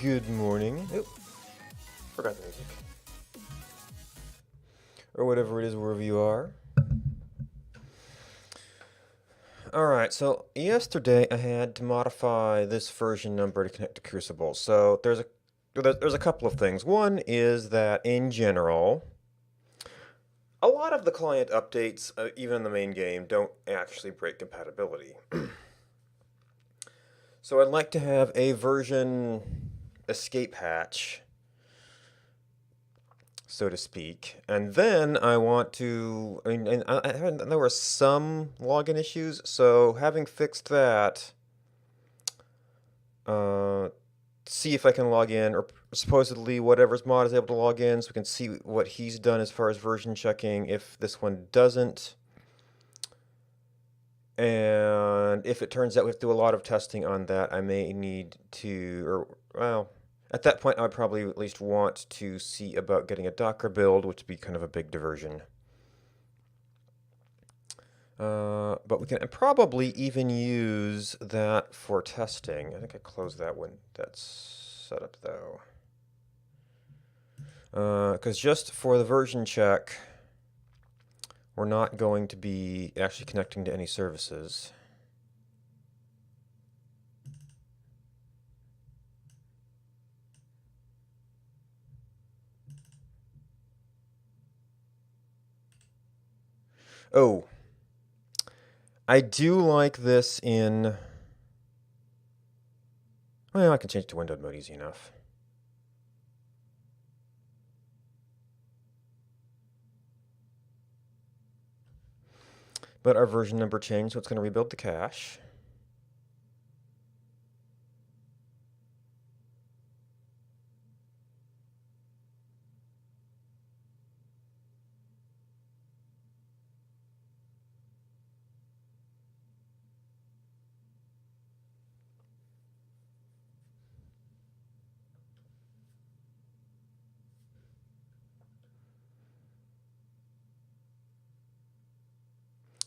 Good morning. Oop, forgot the music. Or whatever it is, wherever you are. Alright, so yesterday I had to modify this version number to connect to Crucible. So there's a couple of things. One is that in general, a lot of the client updates, even in the main game, don't actually break compatibility. So I'd like to have a version escape hatch, so to speak. And then I want to, there were some login issues, so having fixed that, see if I can log in, or supposedly whatever's mod is able to log in, so we can see what he's done as far as version checking if this one doesn't. And if it turns out we have to do a lot of testing on that, I may need to, or, well, at that point I would probably at least want to see about getting a Docker build, which would be kind of a big diversion. But we can probably even use that for testing. I think I closed that when that's set up though. Because just for the version check, we're not going to be actually connecting to any services. Oh, I do like this in... Well, I can change it to windowed mode easy enough. But our version number changed, so it's going to rebuild the cache.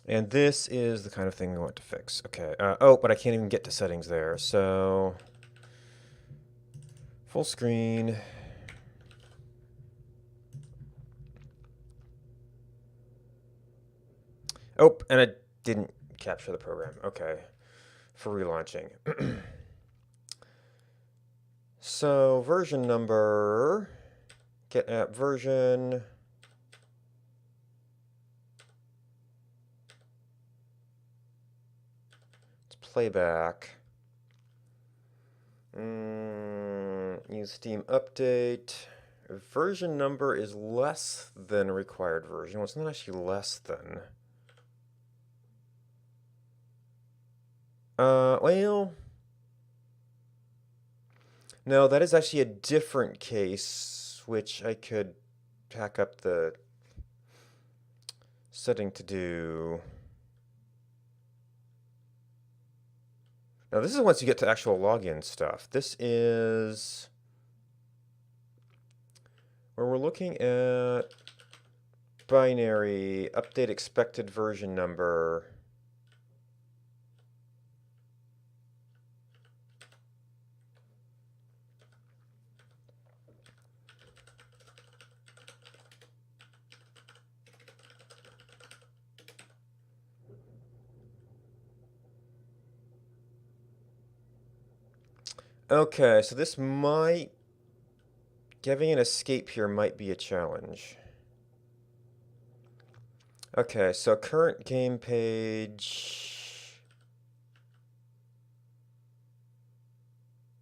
And this is the kind of thing we want to fix. Okay. Oh, but I can't even get to settings there. So, full screen. Oh, and I didn't capture the program. Okay. For relaunching. So, version number, get app version. It's playback. Use Steam update. Version number is less than required version. Well, it's not actually less than. Well, no, that is actually a different case, which I could hack up the setting to do. Now, this is once you get to actual login stuff. This is where we're looking at binary, update expected version number. Okay, so this might... Giving an escape here might be a challenge. Okay, so current game page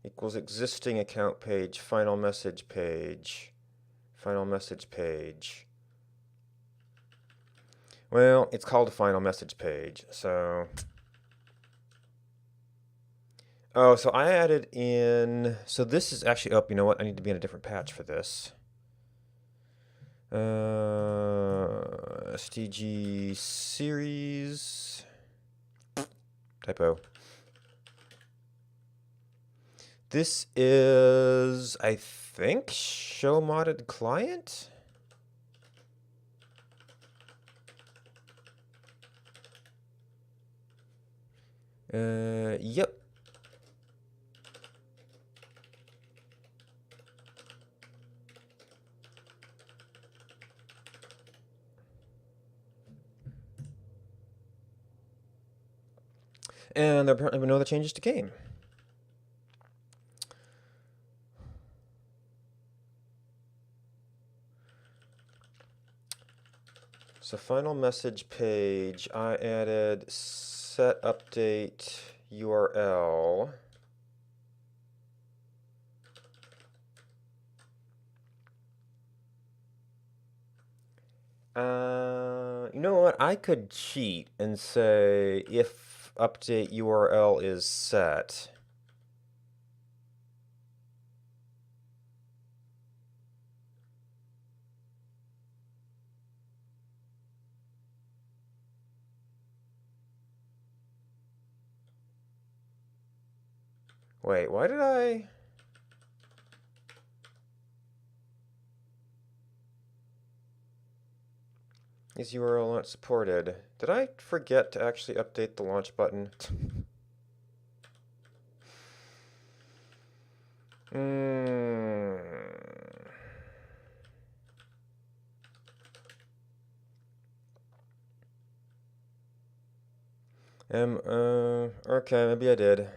equals existing account page, final message page, final message page. Well, it's called a final message page, so... Oh, so I added in... So this is actually... Oh, you know what? I need to be in a different patch for this. STG series... Typo. This is, I think, show modded client? Yep. And there apparently were no other changes to game. So final message page, I added set update URL. You know what? I could cheat and say if update URL is set. Wait, why did I? Is URL not supported? Did I forget to actually update the launch button? Hmm. Okay, maybe I did.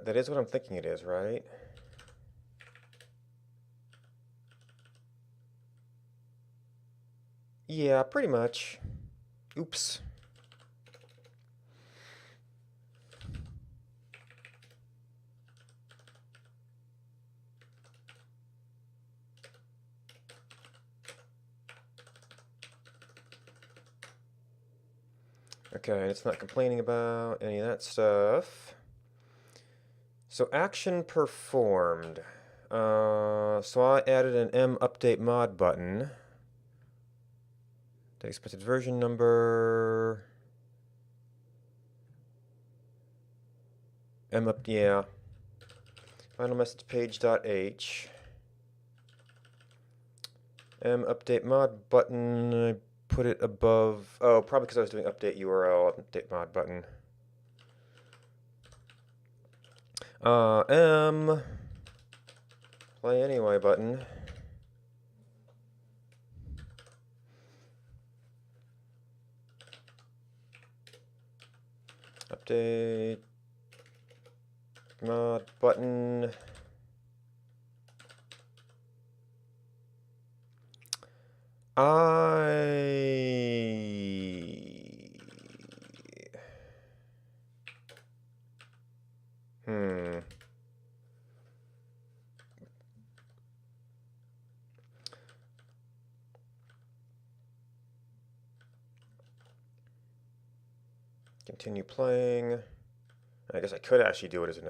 That is what I'm thinking it is, right? Yeah, pretty much. Oops. Okay, it's not complaining about any of that stuff. So action performed. So I added an M update mod button. The expected version number. M up, yeah. Final message page.h. M update mod button. I put it above. Oh, probably because I was doing update URL, update mod button. M play anyway button. Update mod button. Hmm. Continue playing. I guess I could actually do it as an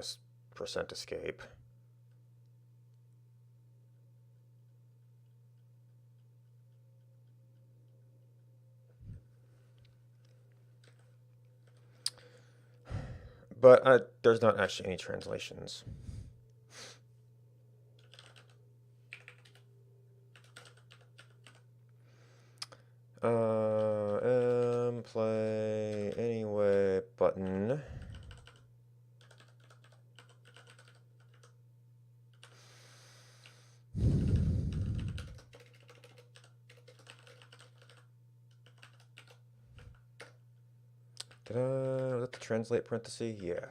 percent escape. But there's not actually any translations. Play anyway button. Was that the translate parenthesis? Yeah.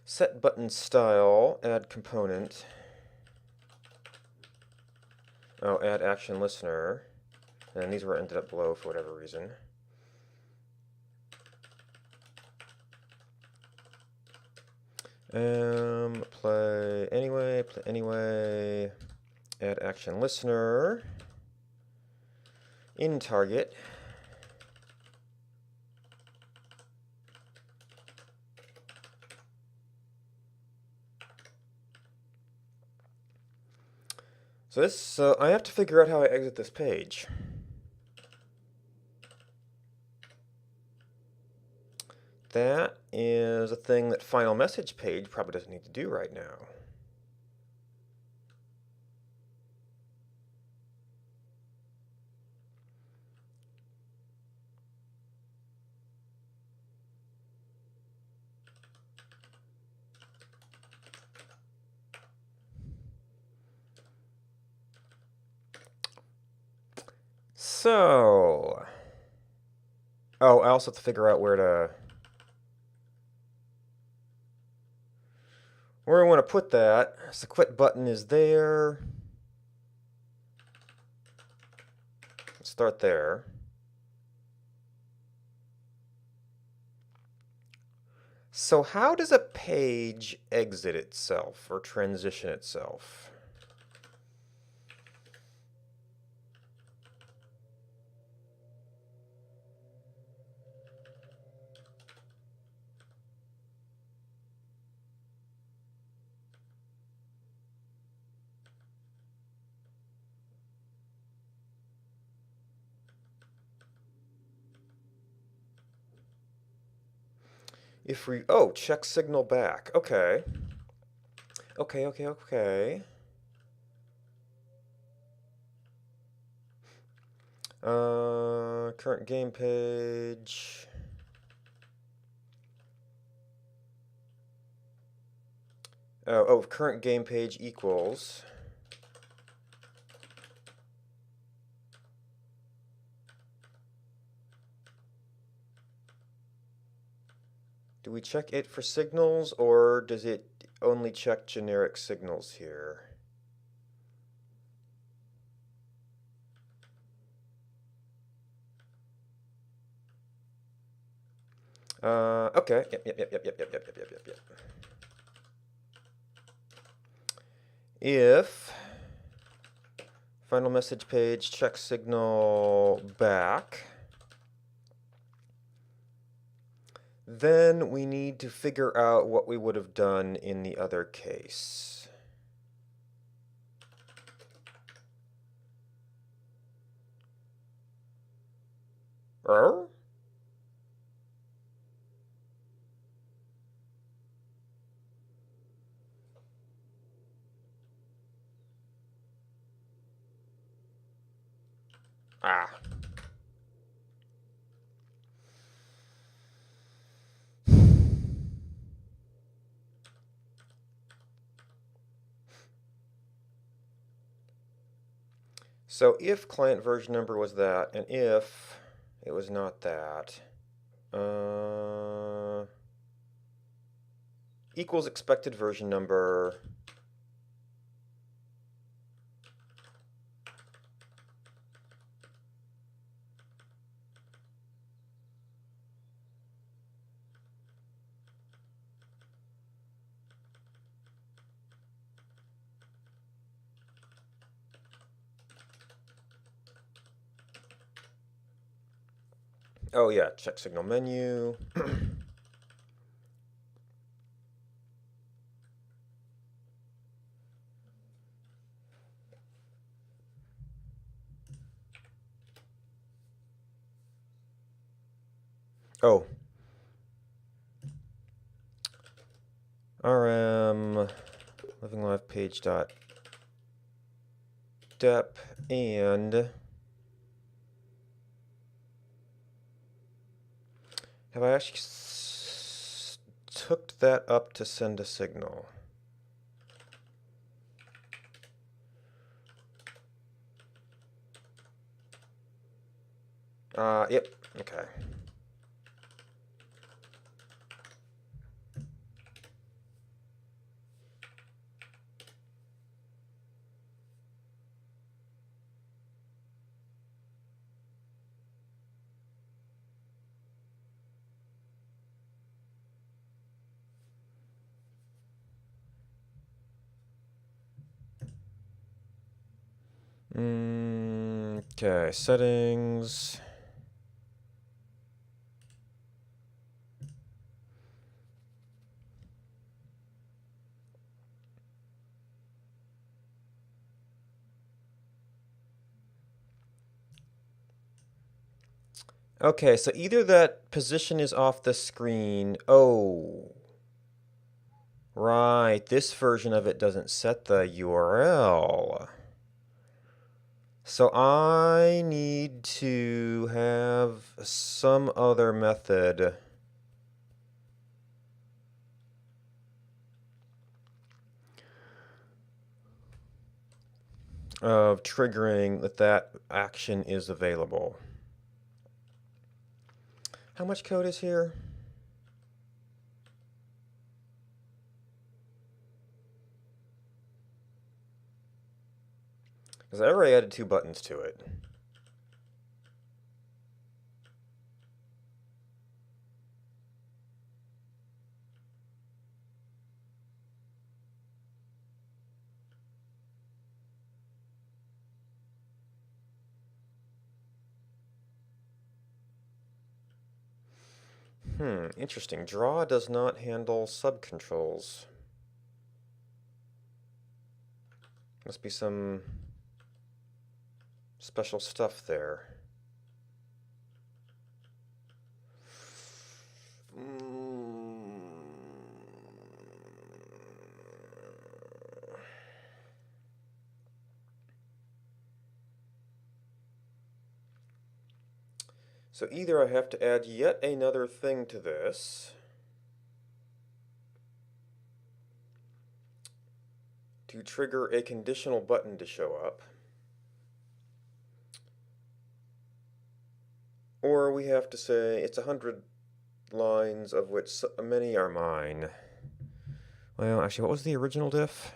Set button style, add component. Oh, add action listener. And these were ended up below for whatever reason. Play anyway, add action listener. In target. So I have to figure out how I exit this page. That is a thing that final message page probably doesn't need to do right now. So, oh, I also have to figure out where I want to put that. So the quit button is there. Let's start there. So how does a page exit itself or transition itself? Oh, check signal back. Okay. Okay. Current game page. Oh, current game page equals. Do we check it for signals, or does it only check generic signals here? Okay. Yep. If final message page check signal back, then we need to figure out what we would have done in the other case. Er? Ah. So if client version number was that, and if it was not that, equals expected version number. Oh yeah, check signal menu. Oh. RM living live page dot dep and have I actually took that up to send a signal? Yep. Okay. Okay, settings. Okay, so either that position is off the screen. Oh, right. This version of it doesn't set the URL. So I need to have some other method. of triggering that action is available. How much code is here? Because I already added 2 buttons to it. Interesting. Draw does not handle subcontrols. Must be some special stuff there. So either I have to add yet another thing to this to trigger a conditional button to show up, or we have to say it's 100 lines of which many are mine. Well, actually, what was the original diff?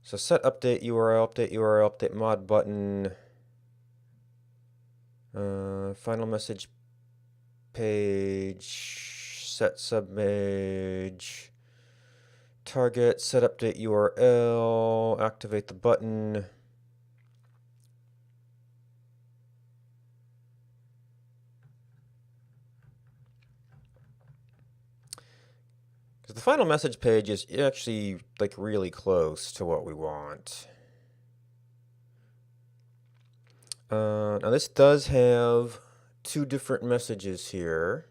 So set update URL, update mod button, final message page, set submage, target, set update URL, activate the button. Because the final message page is actually like really close to what we want. Now this does have 2 different messages here.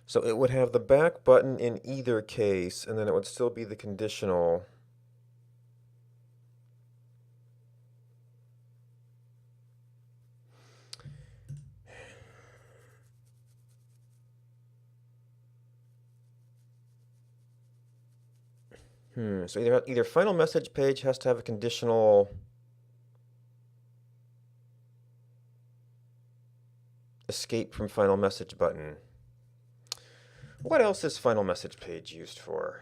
So it would have the back button in either case, and then it would still be the conditional. So either final message page has to have a conditional escape from final message button. What else is final message page used for?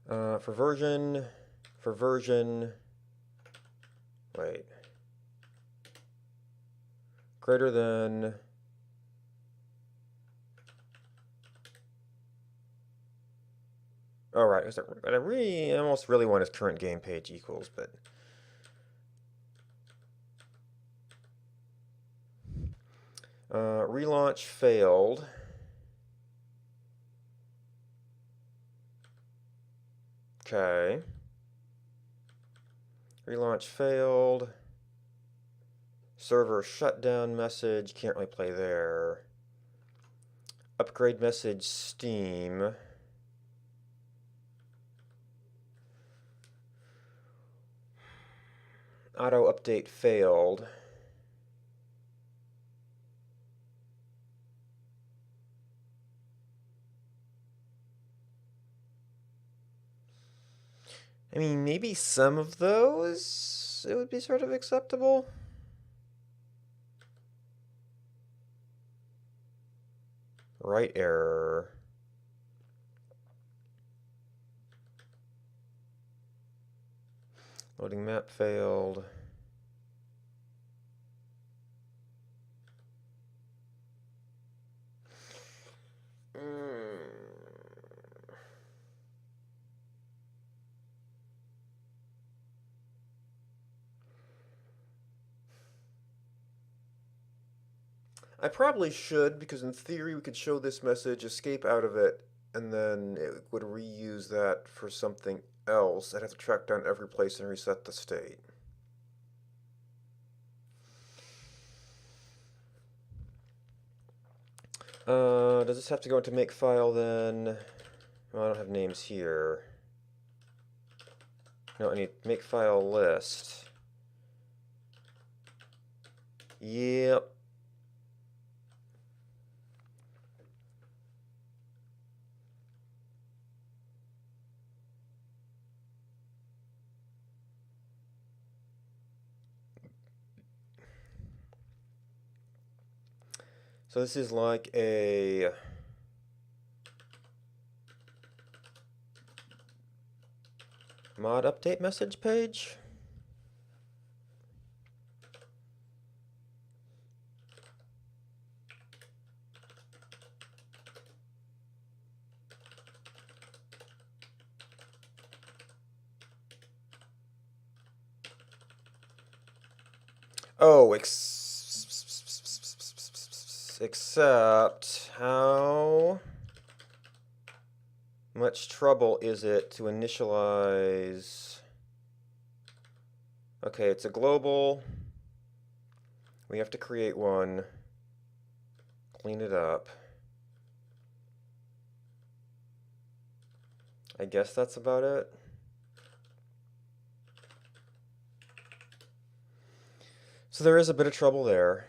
For version, wait, greater than, all right, what I almost really want is current game page equals, but relaunch failed. Okay. Relaunch failed. Server shutdown message, can't really play there. Upgrade message Steam. Auto update failed. I mean, maybe some of those it would be sort of acceptable. Write error. Loading map failed. I probably should, because in theory we could show this message, escape out of it, and then it would reuse that for something else. I'd have to track down every place and reset the state. Does this have to go into makefile then? Well, I don't have names here. No, I need makefile list. Yep. So this is like a mod update message page. Oh, except how much trouble is it to initialize? Okay, it's a global. We have to create one, clean it up. I guess that's about it. So there is a bit of trouble there.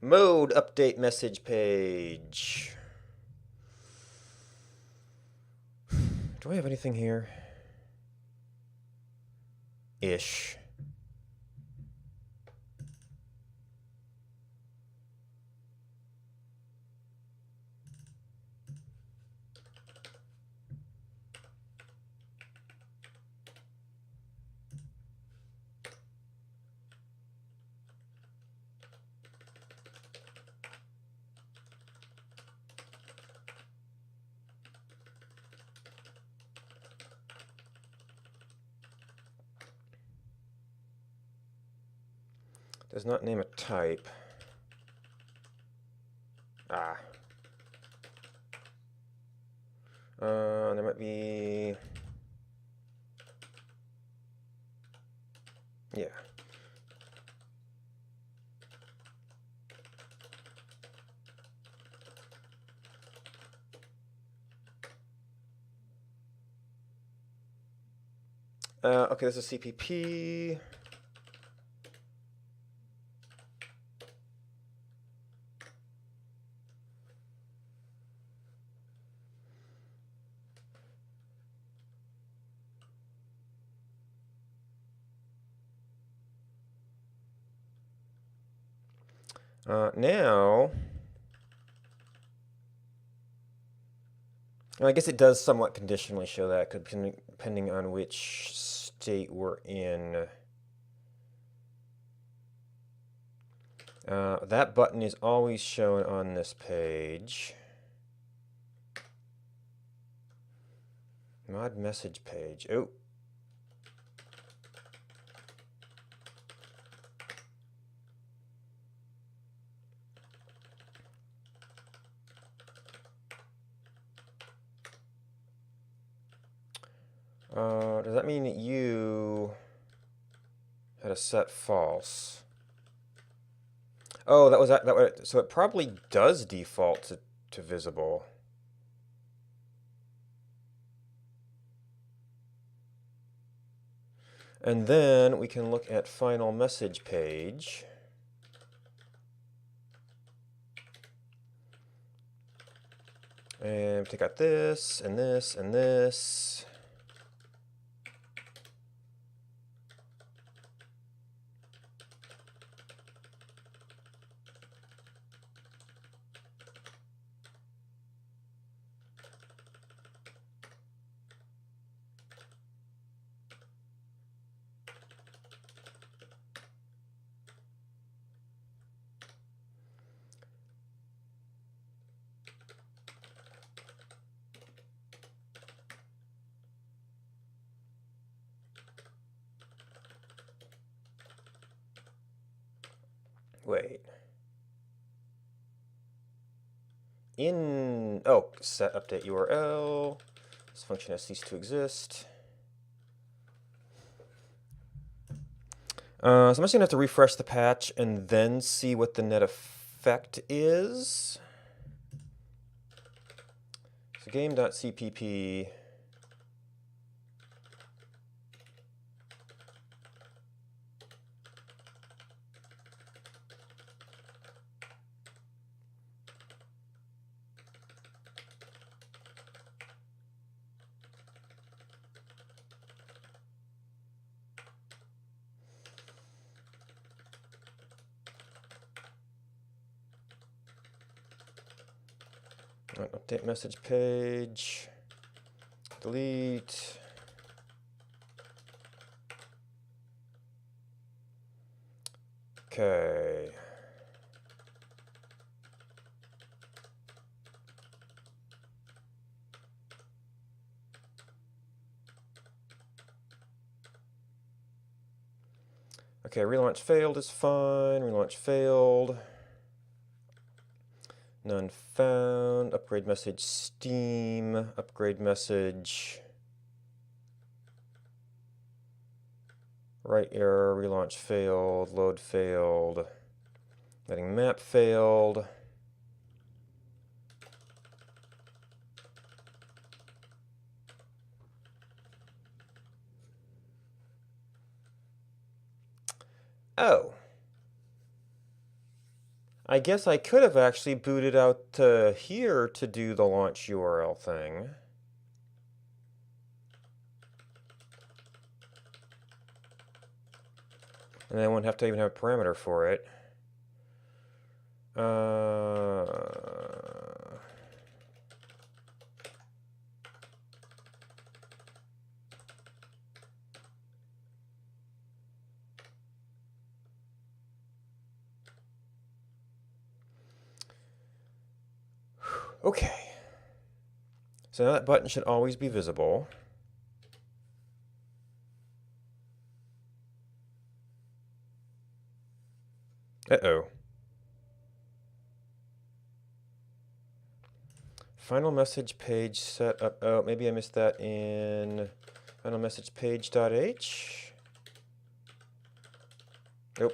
Mode update message page. Do I have anything here? Ish. Does not name a type. Ah. There might be... Yeah. Okay, this is CPP. Now, I guess it does somewhat conditionally show that, depending on which state we're in. That button is always shown on this page. Mod message page. Oh. Does that mean that you had a set false? Oh, that was that. So it probably does default to visible. And then we can look at final message page. And take out this, and this, and this. Wait. Set update URL. This function has ceased to exist. So I'm just going to have to refresh the patch and then see what the net effect is. So game.cpp. Update message page. Delete. Okay. Okay, relaunch failed is fine. Relaunch failed. None found. Upgrade message Steam. Upgrade message. Write error. Relaunch failed. Load failed. Letting map failed. Oh. I guess I could have actually booted out to here to do the launch URL thing. And I wouldn't have to even have a parameter for it. Okay. So now that button should always be visible. Uh-oh. Final message page set up. Oh, maybe I missed that in final message page.h. Nope.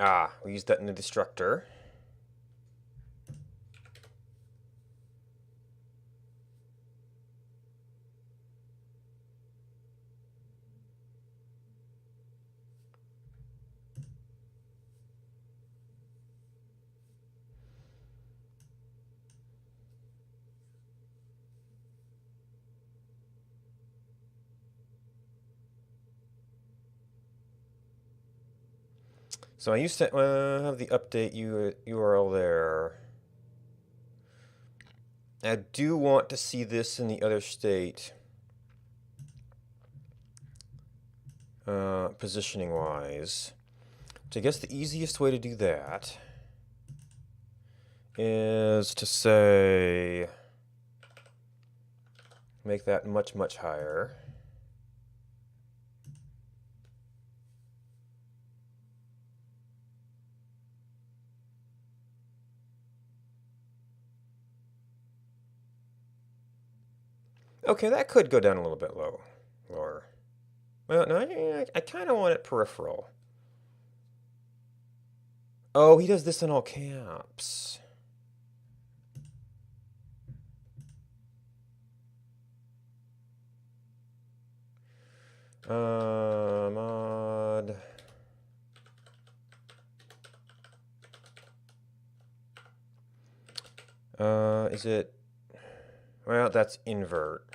Ah, we used that in the destructor. So I used to have the update URL there. I do want to see this in the other state, positioning wise. So I guess the easiest way to do that is to say, make that much, much higher. Okay, that could go down a little bit lower. Well, no, I kind of want it peripheral. Oh, he does this in all caps. Mod. Is it? Well, that's invert.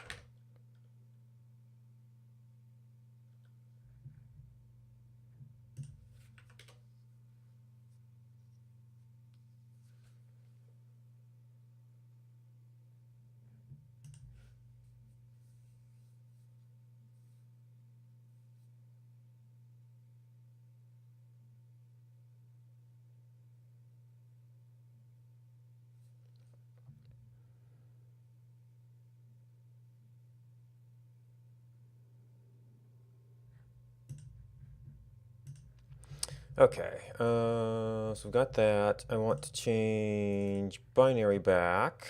Okay, so we've got that. I want to change binary back.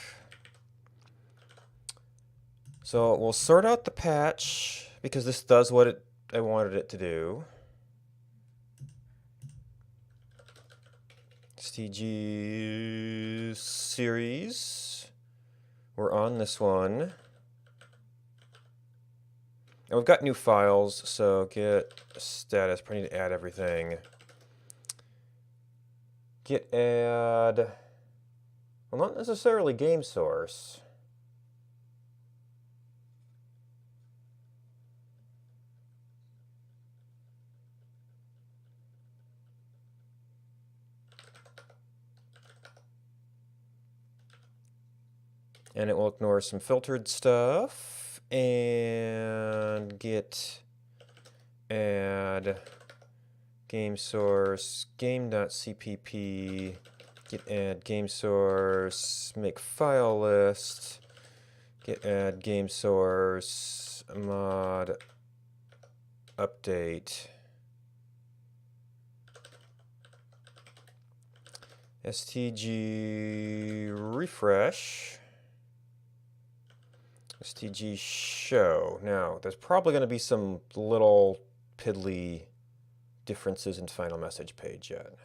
So we'll sort out the patch because this does what I wanted it to do. STG series. We're on this one. And we've got new files, so get status. Probably need to add everything. Git add, well, not necessarily game source. And it will ignore some filtered stuff. And git add game source game.cpp, git add game source, make file list, git add game source, mod update, stg refresh, stg show. Now, there's probably going to be some little piddly differences in final message page yet.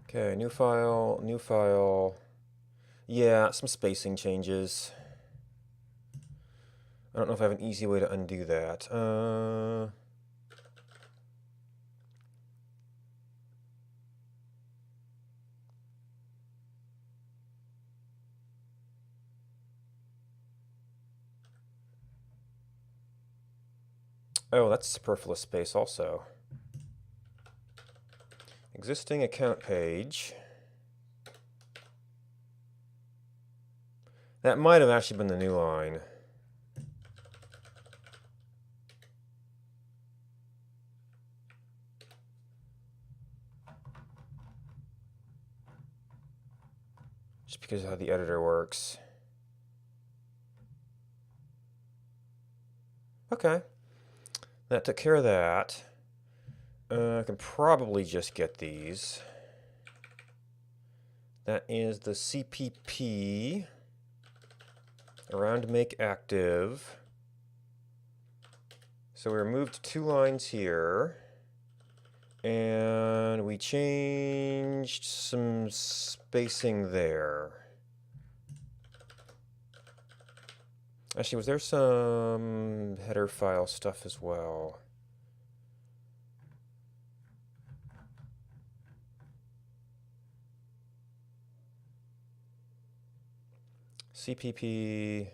Okay, new file, new file. Yeah, some spacing changes. I don't know if I have an easy way to undo that. Oh, that's superfluous space also. Existing account page. That might have actually been the new line. Just because of how the editor works. Okay. That took care of that. I can probably just get these. That is the CPP around make active. So we removed 2 lines here. And we changed some spacing there. Actually, was there some header file stuff as well? CPP.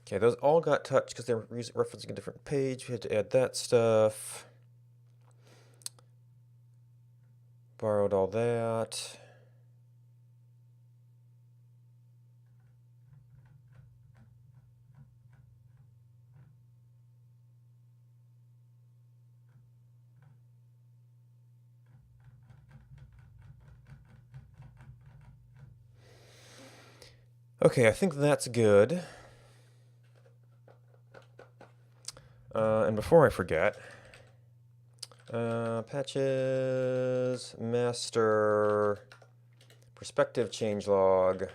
Okay, those all got touched because they're referencing a different page. We had to add that stuff. Borrowed all that. Okay, I think that's good. And before I forget, patches, master, perspective changelog.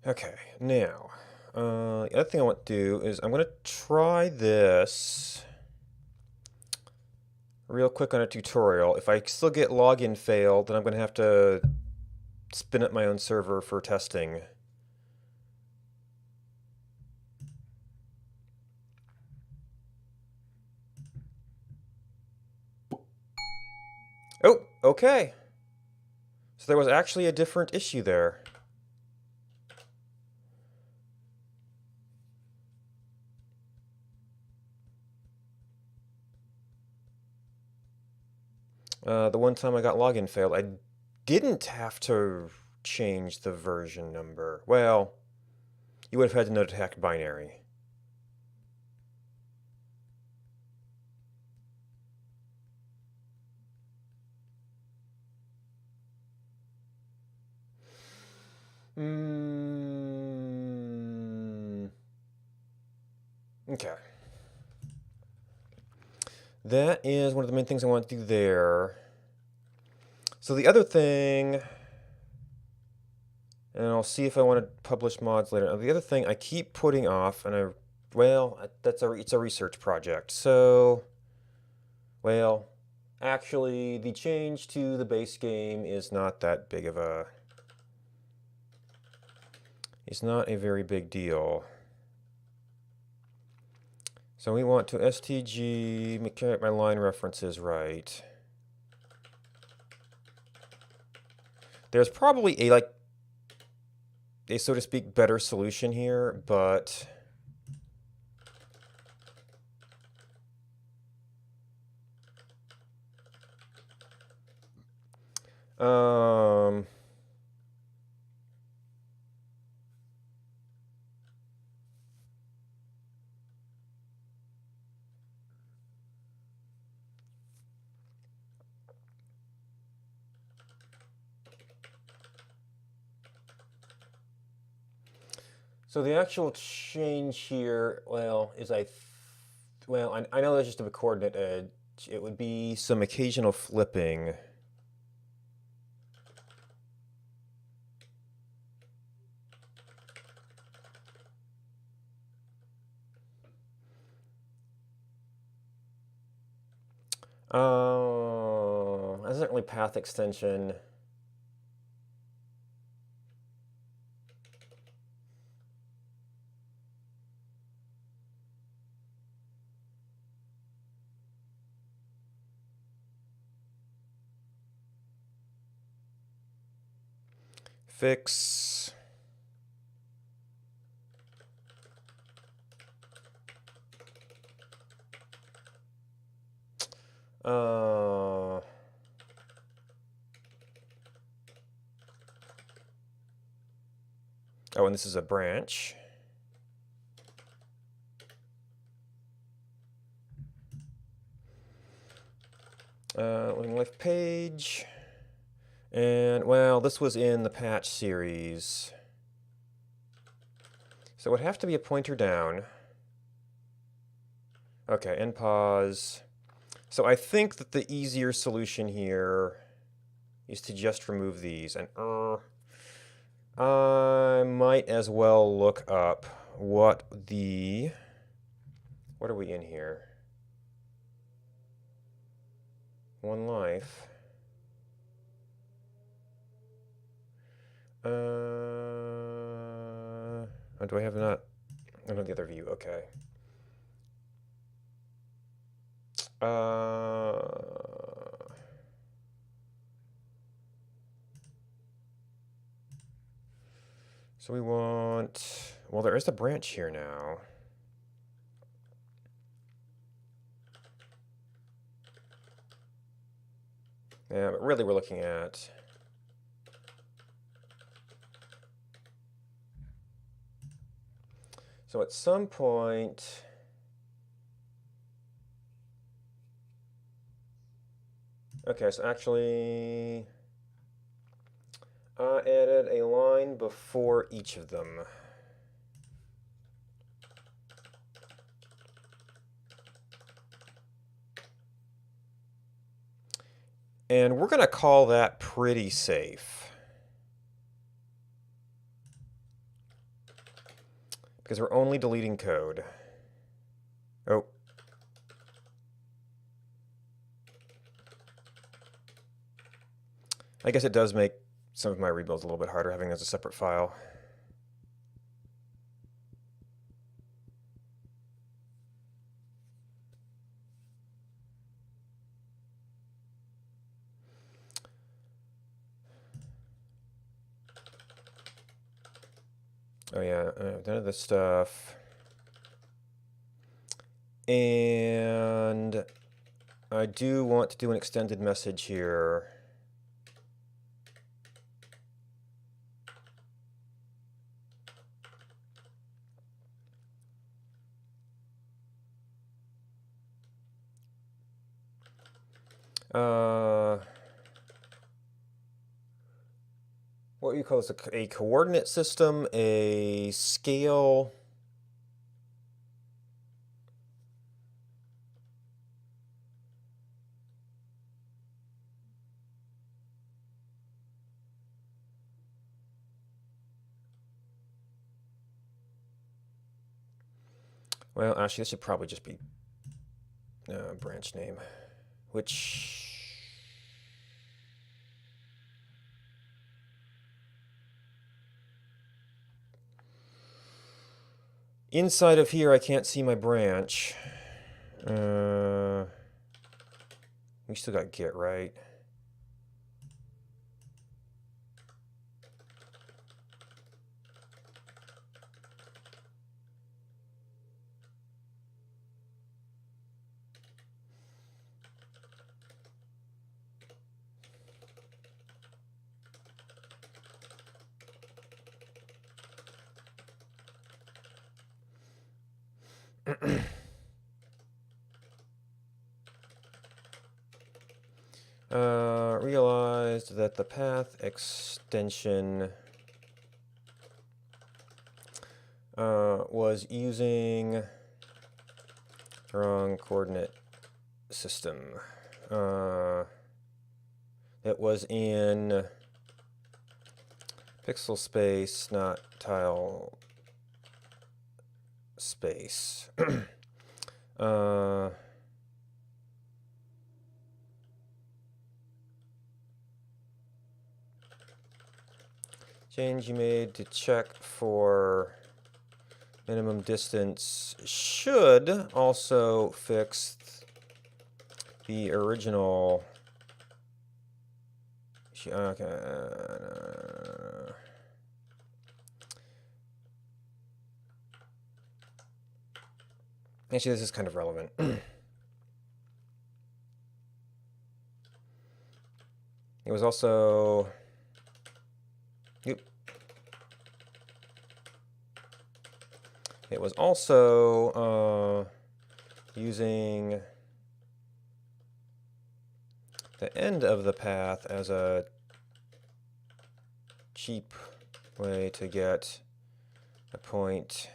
Okay, now, the other thing I want to do is I'm going to try this real quick on a tutorial. If I still get login failed, then I'm going to have to spin up my own server for testing. Oh, okay. So there was actually a different issue there. The one time I got login failed, I didn't have to change the version number. Well, you would have had to know detect binary. Okay. That is one of the main things I want to do there. So the other thing, and I'll see if I want to publish mods later. The other thing I keep putting off, and it's a research project. So, well, actually, the change to the base game is not that big of a. It's not a very big deal. So we want to STG, make sure my line references right. There's probably a so to speak better solution here, but um so the actual change here, well, is I know that's just a coordinate edge. It would be some occasional flipping. Oh, that's not really path extension. Fix. Uh, oh, and this is a branch. Living life page. And, well, this was in the patch series. So it would have to be a pointer down. Okay, and pause. So I think that the easier solution here is to just remove these. And I might as well look up what are we in here? One life. Oh, do I have not? I don't have the other view. Okay. So we want. Well, there is a branch here now. Yeah, but really we're looking at. So at some point. Okay, so actually. I added a line before each of them. And we're going to call that pretty safe. Because we're only deleting code. Oh. I guess it does make some of my rebuilds a little bit harder having it as a separate file. Oh yeah, none of this stuff. And I do want to do an extended message here. What do you call this? A coordinate system, a scale. Well, actually, this should probably just be branch name, which inside of here I can't see my branch. We still got get, right? Realized that the path extension was using the wrong coordinate system. It was in pixel space, not tile space. Change you made to check for minimum distance should also fix the original. Okay. Actually, this is kind of relevant. It was also. Yep. It was also using the end of the path as a cheap way to get a point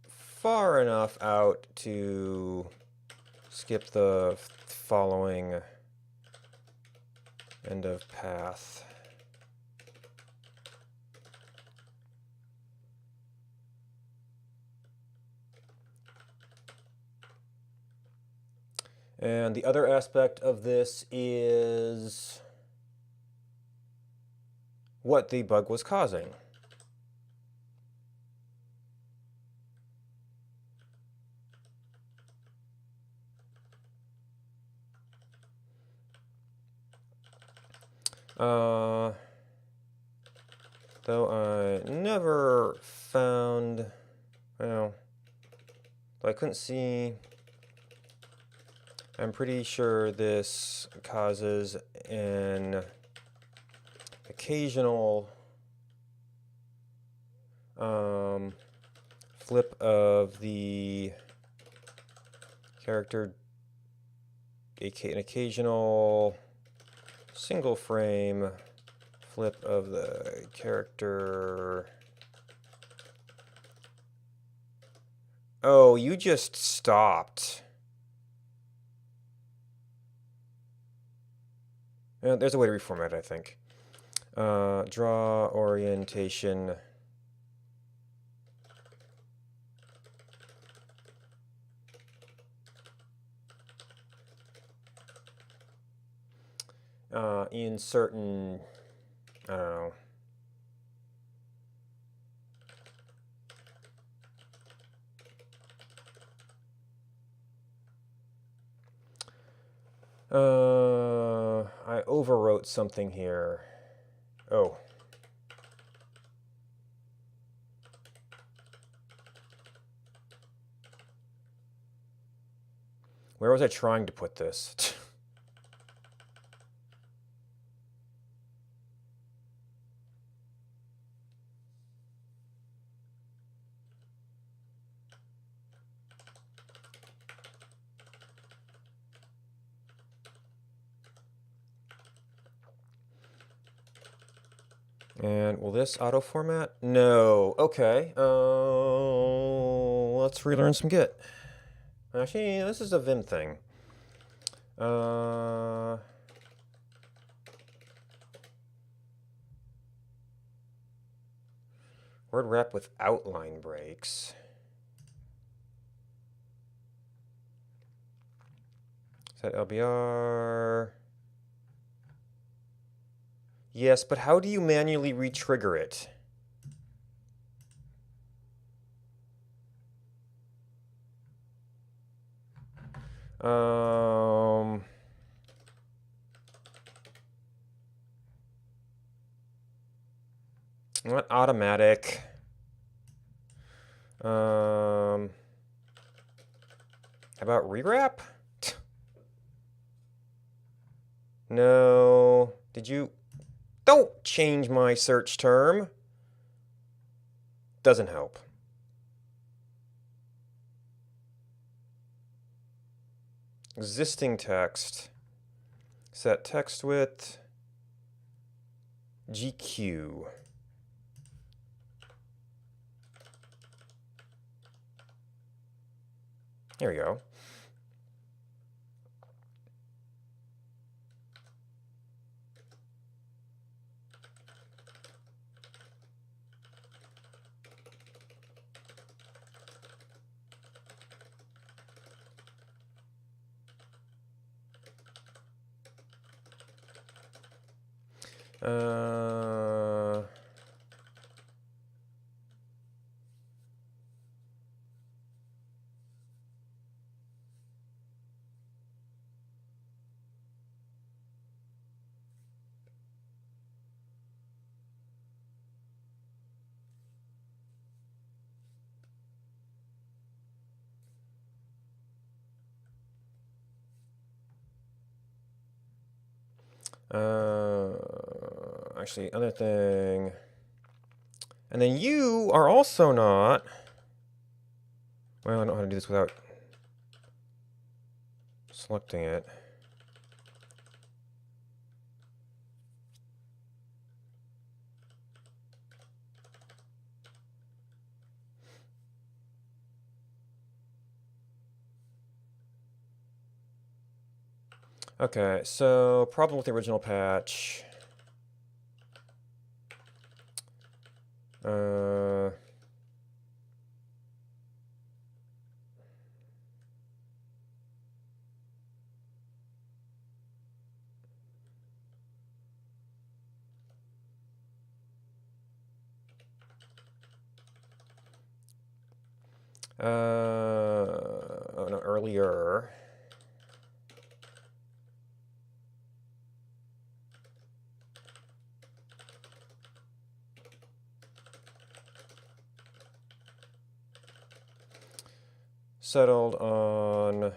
far enough out to skip the following end of path. And the other aspect of this is what the bug was causing. Though I never found, well, I couldn't see. I'm pretty sure this causes an occasional flip of the character, an occasional single frame flip of the character. Oh, you just stopped. There's a way to reformat it, I think. Draw orientation. In certain, I don't know. I overwrote something here. Oh. Where was I trying to put this? And will this auto format? No. Okay. Let's relearn some Git. Actually, this is a Vim thing. Word wrap with outline breaks. Set LBR. Yes, but how do you manually re-trigger it? Not automatic. How about rewrap? No. Did you? Don't change my search term. Doesn't help. Existing text. Set text width. GQ. There we go. Actually, other thing. And then you are also not. Well, I don't know how to do this without selecting it. Okay, so problem with the original patch. Oh no, earlier. Settled on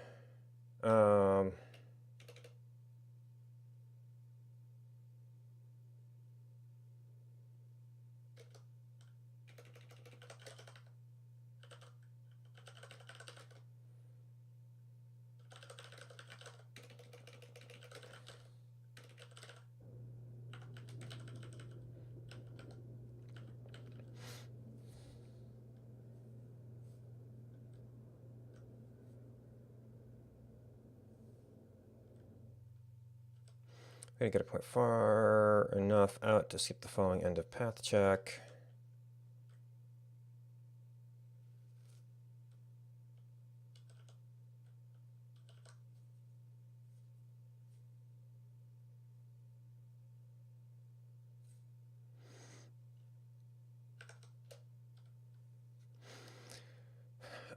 going to get a point far enough out to skip the following end of path check.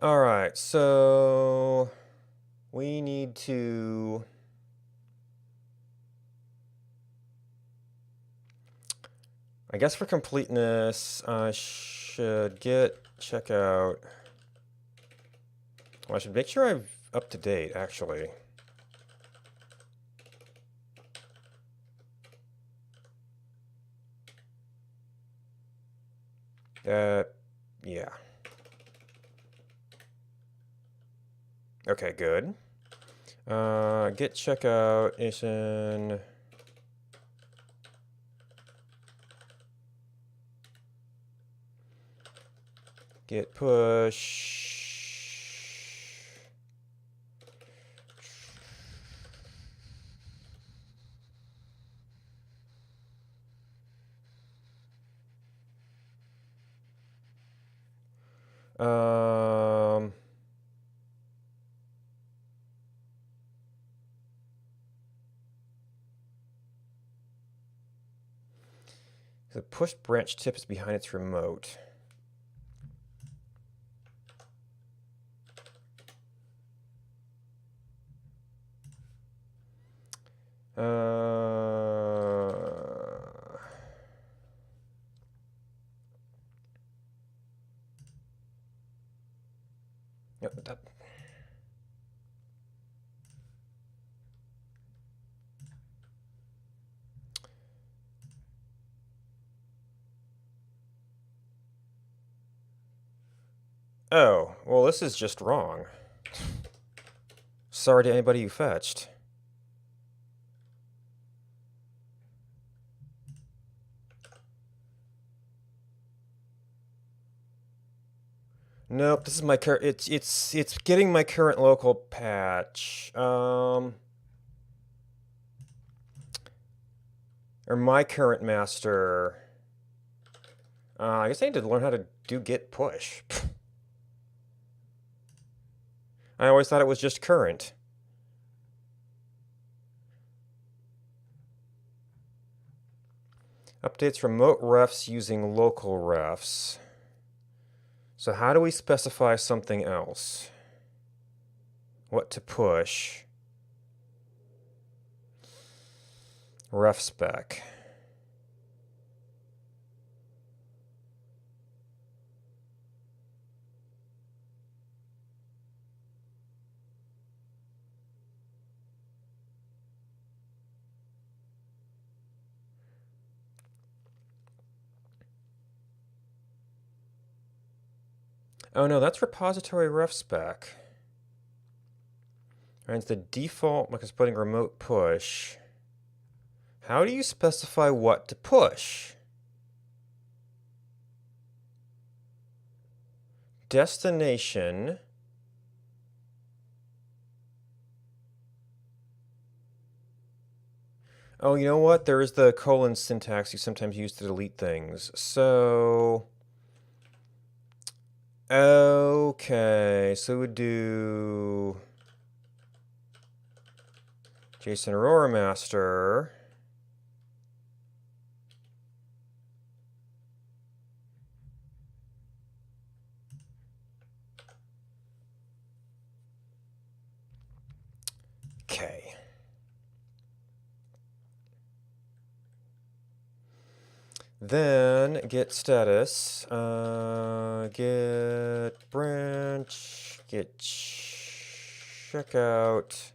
All right, so we need to I guess for completeness, I should get checkout. Well, I should make sure up to date, actually. Yeah. Okay, good. Git checkout is in. Git push. The push branch tip is behind its remote. Yep, that. Oh, well, this is just wrong. Sorry to anybody you fetched. Nope, this is my current. It's getting my current local patch. Or my current master. I guess I need to learn how to do git push. I always thought it was just current. Updates remote refs using local refs. So how do we specify something else? What to push? Ref spec. Oh no, that's repository ref spec. And it's the default, like it's putting remote push. How do you specify what to push? Destination. Oh, you know what? There is the colon syntax you sometimes use to delete things. So, okay, so we do JSON Aurora master. Okay. Then git status, git branch, git checkout.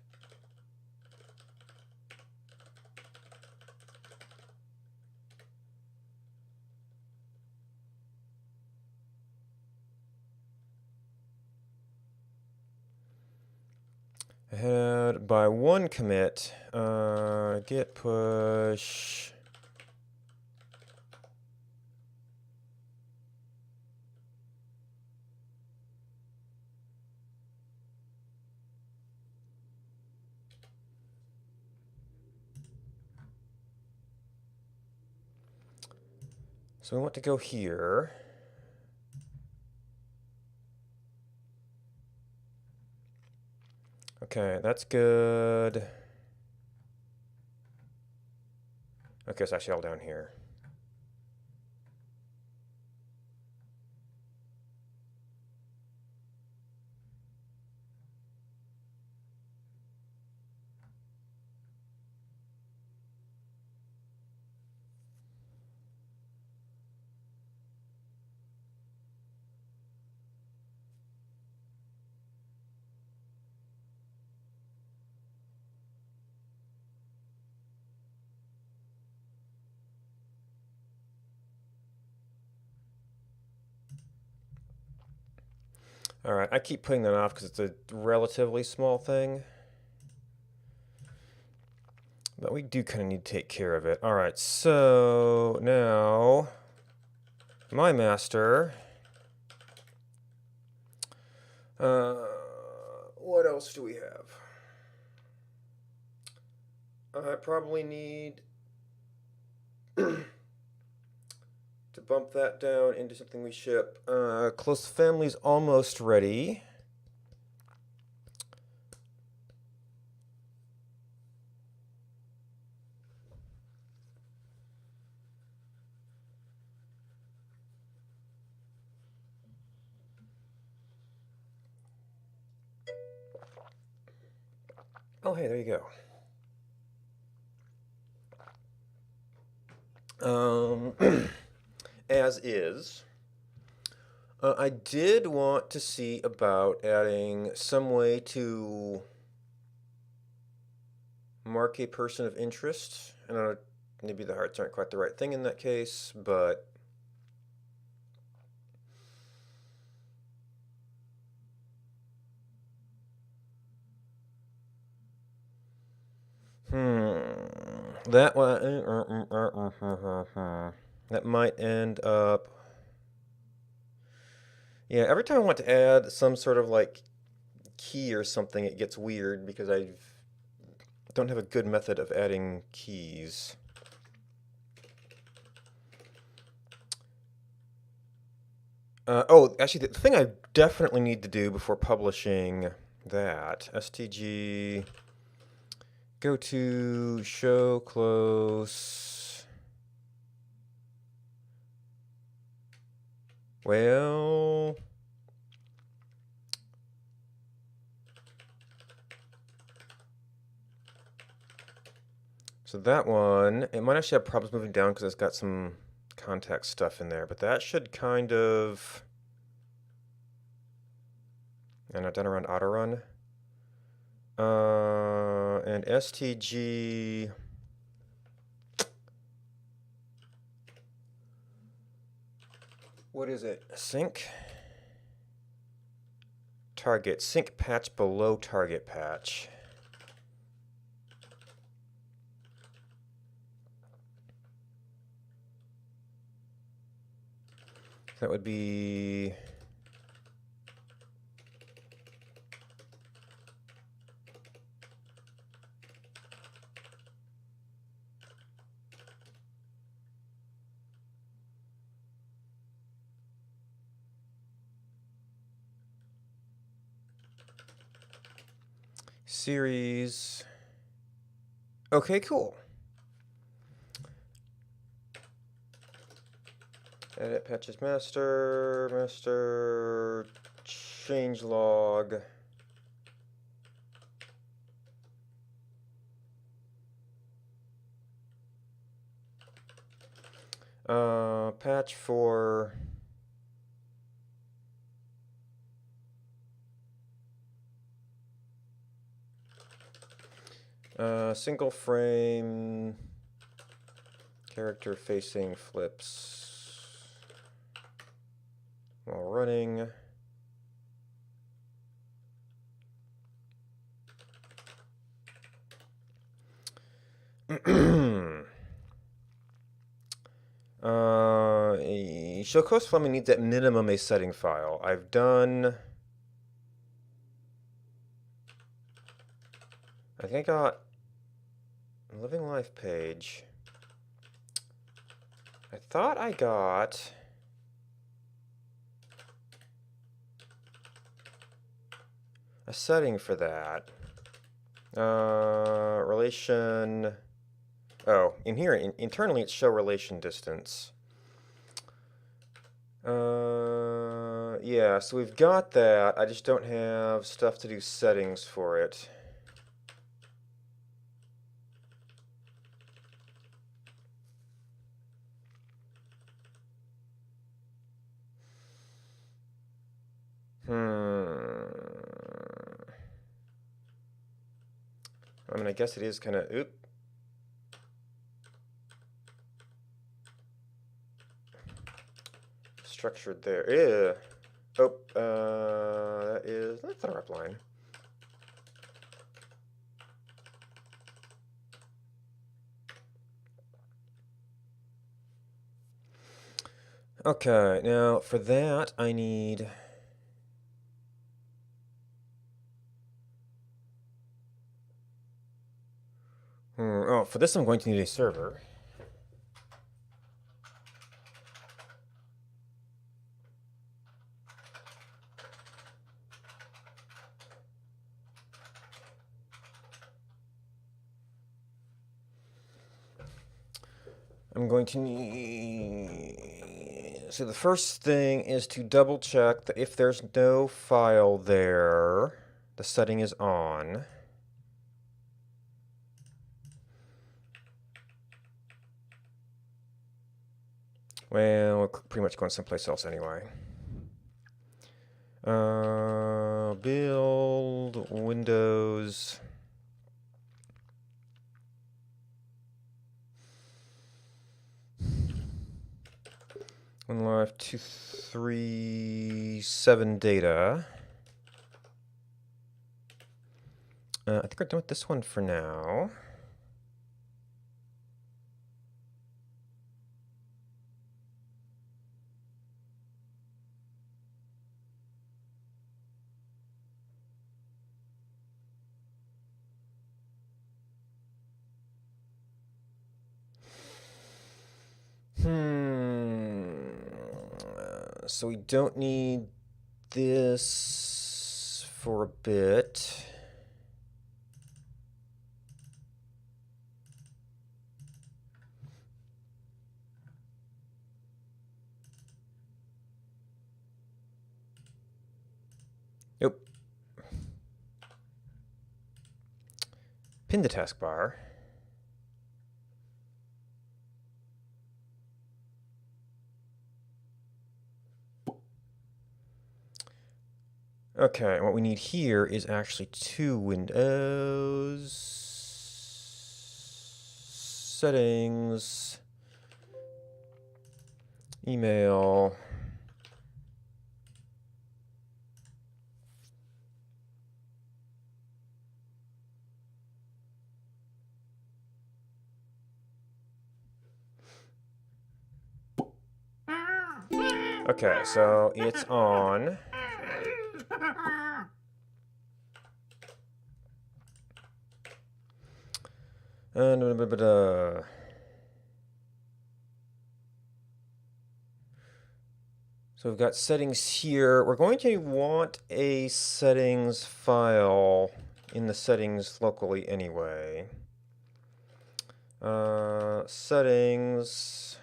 Ahead by one commit, git push. So we want to go here. Okay, that's good. Okay, it's actually all down here. All right, I keep putting that off because it's a relatively small thing. But we do kind of need to take care of it. All right, so now my master. What else do we have? I probably need to bump that down into something we ship. Close family's almost ready. Oh, hey, there you go. As is. I did want to see about adding some way to mark a person of interest. I don't know, maybe the hearts aren't quite the right thing in that case, but that one that might end up. Yeah, every time I want to add some sort of like key or something, it gets weird because I don't have a good method of adding keys. Oh, actually, the thing I definitely need to do before publishing that, STG, go to show close. Well, so that one, it might actually have problems moving down because it's got some context stuff in there, but that should kind of, and I've done around auto run. And STG, what is it? Sync target, sync patch below target patch. That would be series. Okay, cool. Edit patches master, change log. Patch for single frame character facing flips while running. Show close flamming needs at minimum a setting file. I've done. I think I got a living life page. I thought I got a setting for that. Relation. Oh, in here, internally it's show relation distance. Yeah, so we've got that. I just don't have stuff to do settings for it. I mean, I guess it is kind of, structured there. Ew. Oh, that's the rep line. Okay, now for that I need oh, for this I'm going to need a server. I'm going to need... So the first thing is to double check that if there's no file there, the setting is on. Well, we're pretty much going someplace else anyway. Build Windows. One live 237 data. I think we're done with this one for now. So we don't need this for a bit. Nope. Pin the taskbar. Okay, what we need here is actually two windows. Settings. Email. Okay, so it's on. And so we've got settings here. We're going to want a settings file in the settings locally anyway. Settings.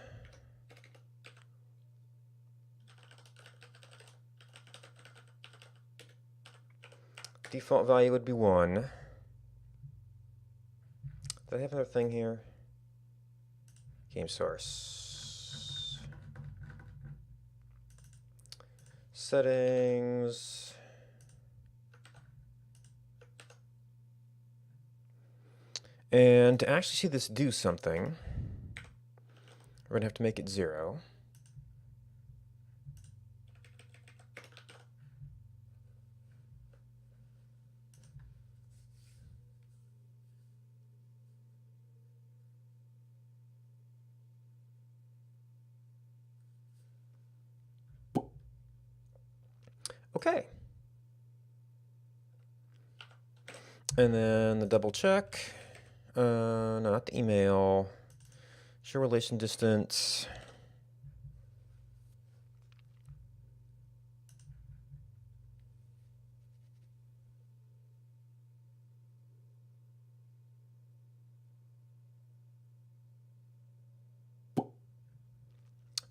Default value would be 1. Do I have another thing here? Game source. Settings. And to actually see this do something, we're going to have to make it 0. Okay. And then the double check. No, not the email. Show relation distance.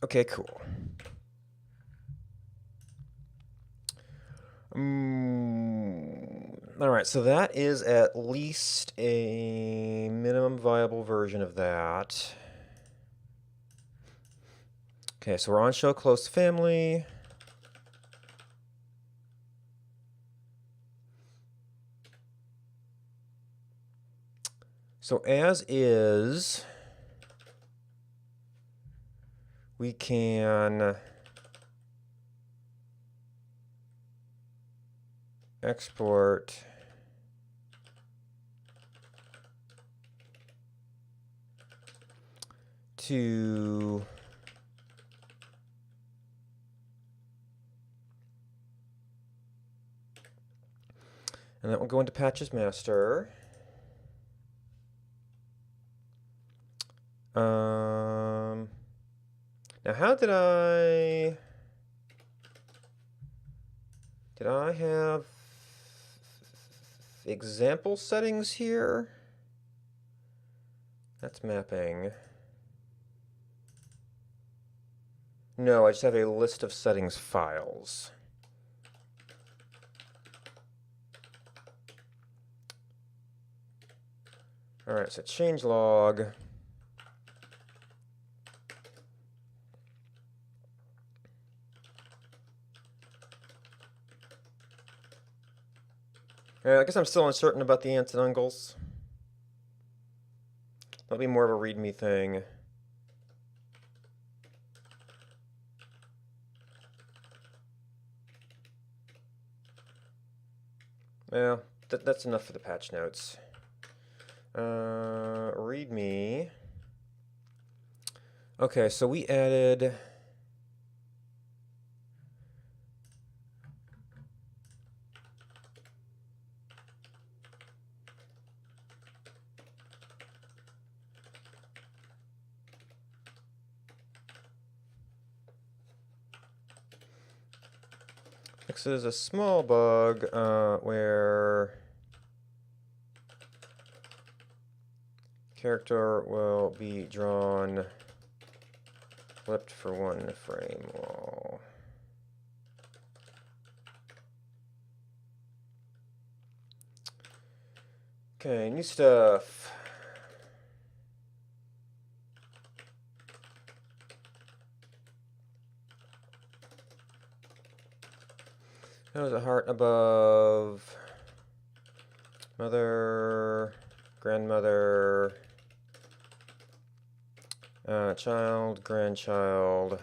Okay, cool. All right, so that is at least a minimum viable version of that. Okay, so we're on show close family. So as is, we can export to and that will go into patches master. Now how did I have example settings here? That's mapping. No, I just have a list of settings files. All right, so changelog. I guess I'm still uncertain about the ants and uncles. That'll be more of a README thing. Yeah, that's enough for the patch notes. README. Okay, so we added this is a small bug where character will be drawn flipped for one frame wall. Okay, new stuff. There's a heart above mother, grandmother, child, grandchild,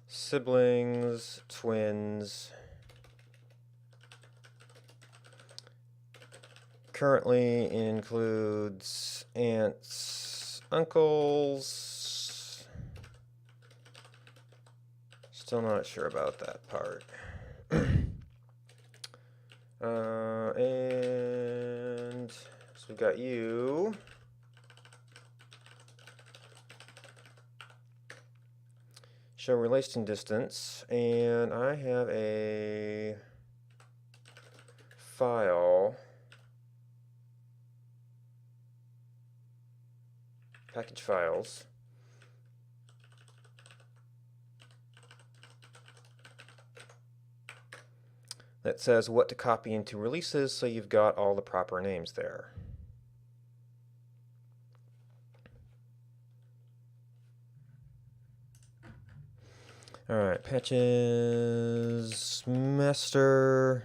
siblings, twins. Currently includes aunts, uncles. Still not sure about that part. And so we've got you. Show relation distance, and I have a file. Package files. That says what to copy into releases, so you've got all the proper names there. All right, patches, master.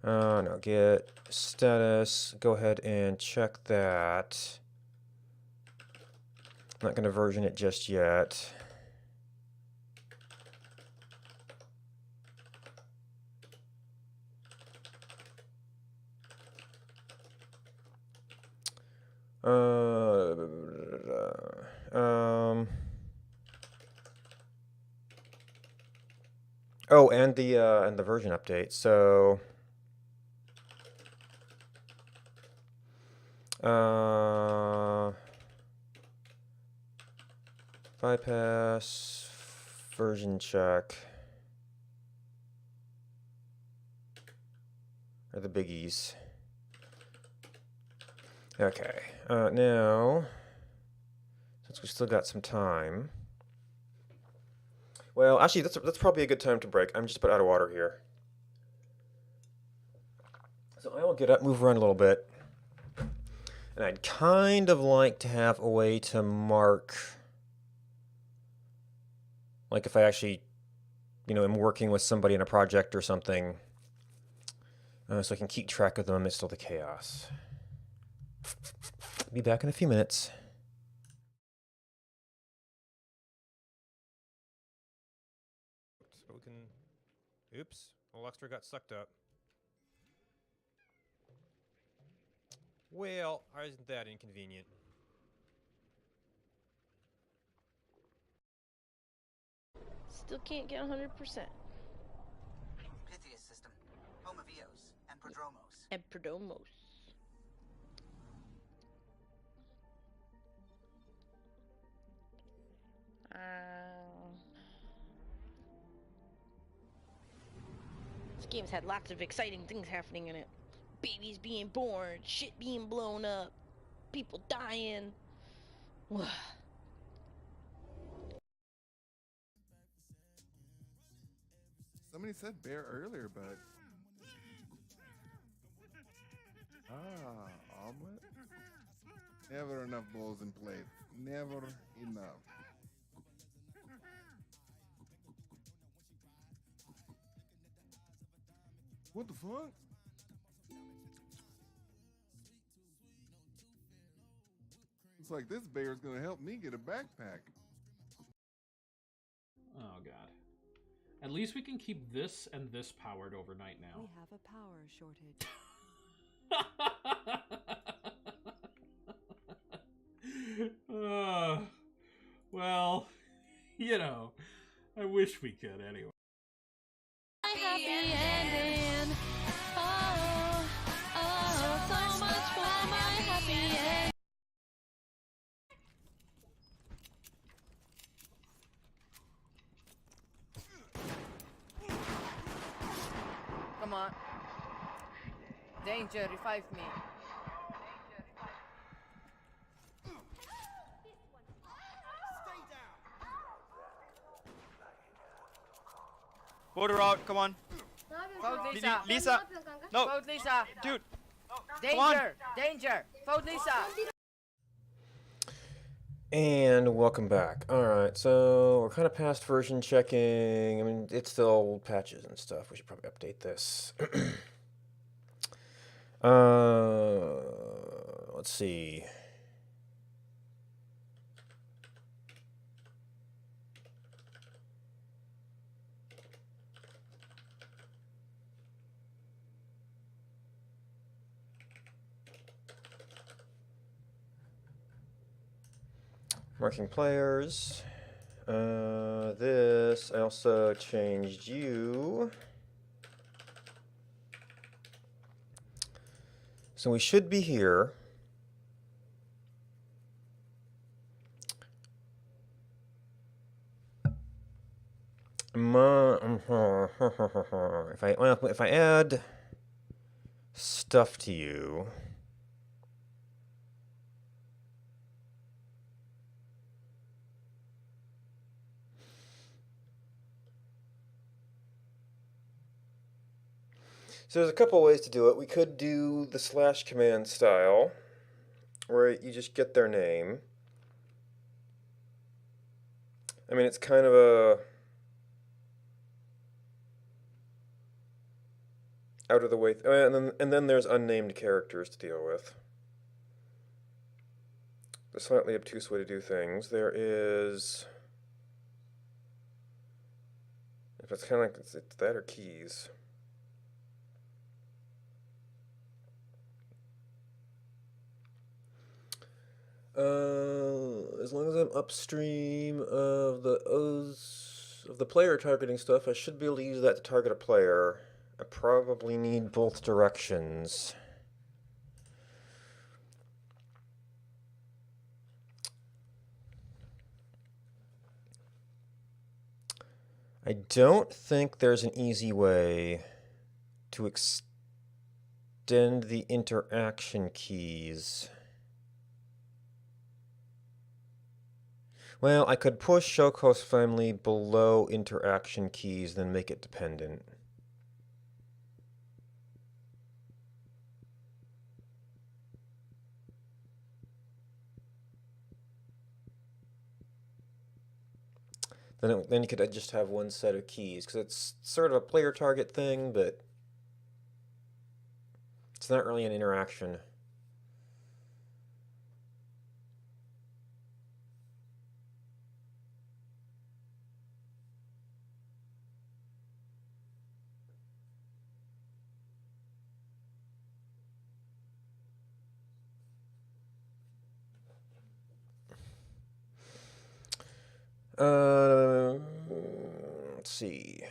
No, get status. Go ahead and check that. I'm not going to version it just yet. Oh, and the version update. So bypass version check are the biggies. Okay, now, since we still got some time, well, actually, that's probably a good time to break. I'm just about out of water here. So I will get up, move around a little bit, and I'd kind of like to have a way to mark, like if I actually, am working with somebody in a project or something, so I can keep track of them amidst all the chaos. Be back in a few minutes. Oops. Luxter got sucked up. Well, isn't that inconvenient? Still can't get 100%. Pythias system, home of Eos and Prodromos. And Perdomos. This game's had lots of exciting things happening in it. Babies being born, shit being blown up, people dying. Somebody said bear earlier, but omelet. Never enough bowls and plates. Never enough. What the fuck? It's like this bear's gonna help me get a backpack. Oh god. At least we can keep this and this powered overnight now. We have a power shortage. Well, you know, I wish we could anyway. Happy ending. Oh, so much for my happy ending. Come on. Danger, revive me. Vote her out, come on. Vote Lisa. Lisa. No, Vote Lisa. dude. Danger. Danger. Vote Lisa. And welcome back. Alright, so we're kind of past version checking. I mean, it's still old patches and stuff. We should probably update this. Let's see. Marking players. This, I also changed you. So we should be here. If I add stuff to you. So there's a couple ways to do it. We could do the slash command style, where you just get their name. I mean, it's kind of a out of the way, and then there's unnamed characters to deal with. The slightly obtuse way to do things. There is, if it's kind of like it's that or keys. As long as I'm upstream of the player targeting stuff, I should be able to use that to target a player. I probably need both directions. I don't think there's an easy way to extend the interaction keys. Well, I could push Shoko's family below interaction keys, then make it dependent. Then you could just have one set of keys, because it's sort of a player target thing, but it's not really an interaction. Let's see.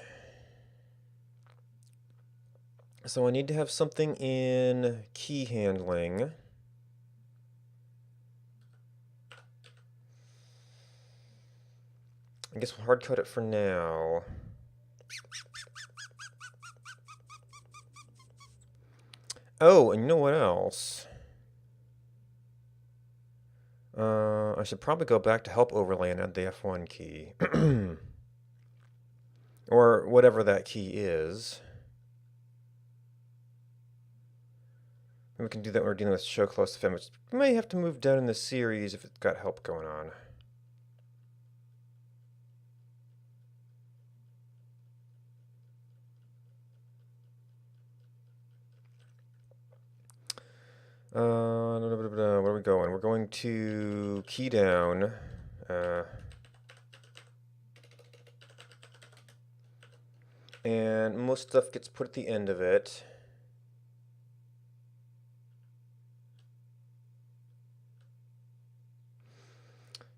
So I need to have something in key handling. I guess we'll hard code it for now. Oh, and you know what else? I should probably go back to help overlay and add the F1 key. Or whatever that key is. We can do that when we're dealing with show close to film, which we may have to move down in the series if it's got help going on. Where are we going? We're going to key down. And most stuff gets put at the end of it.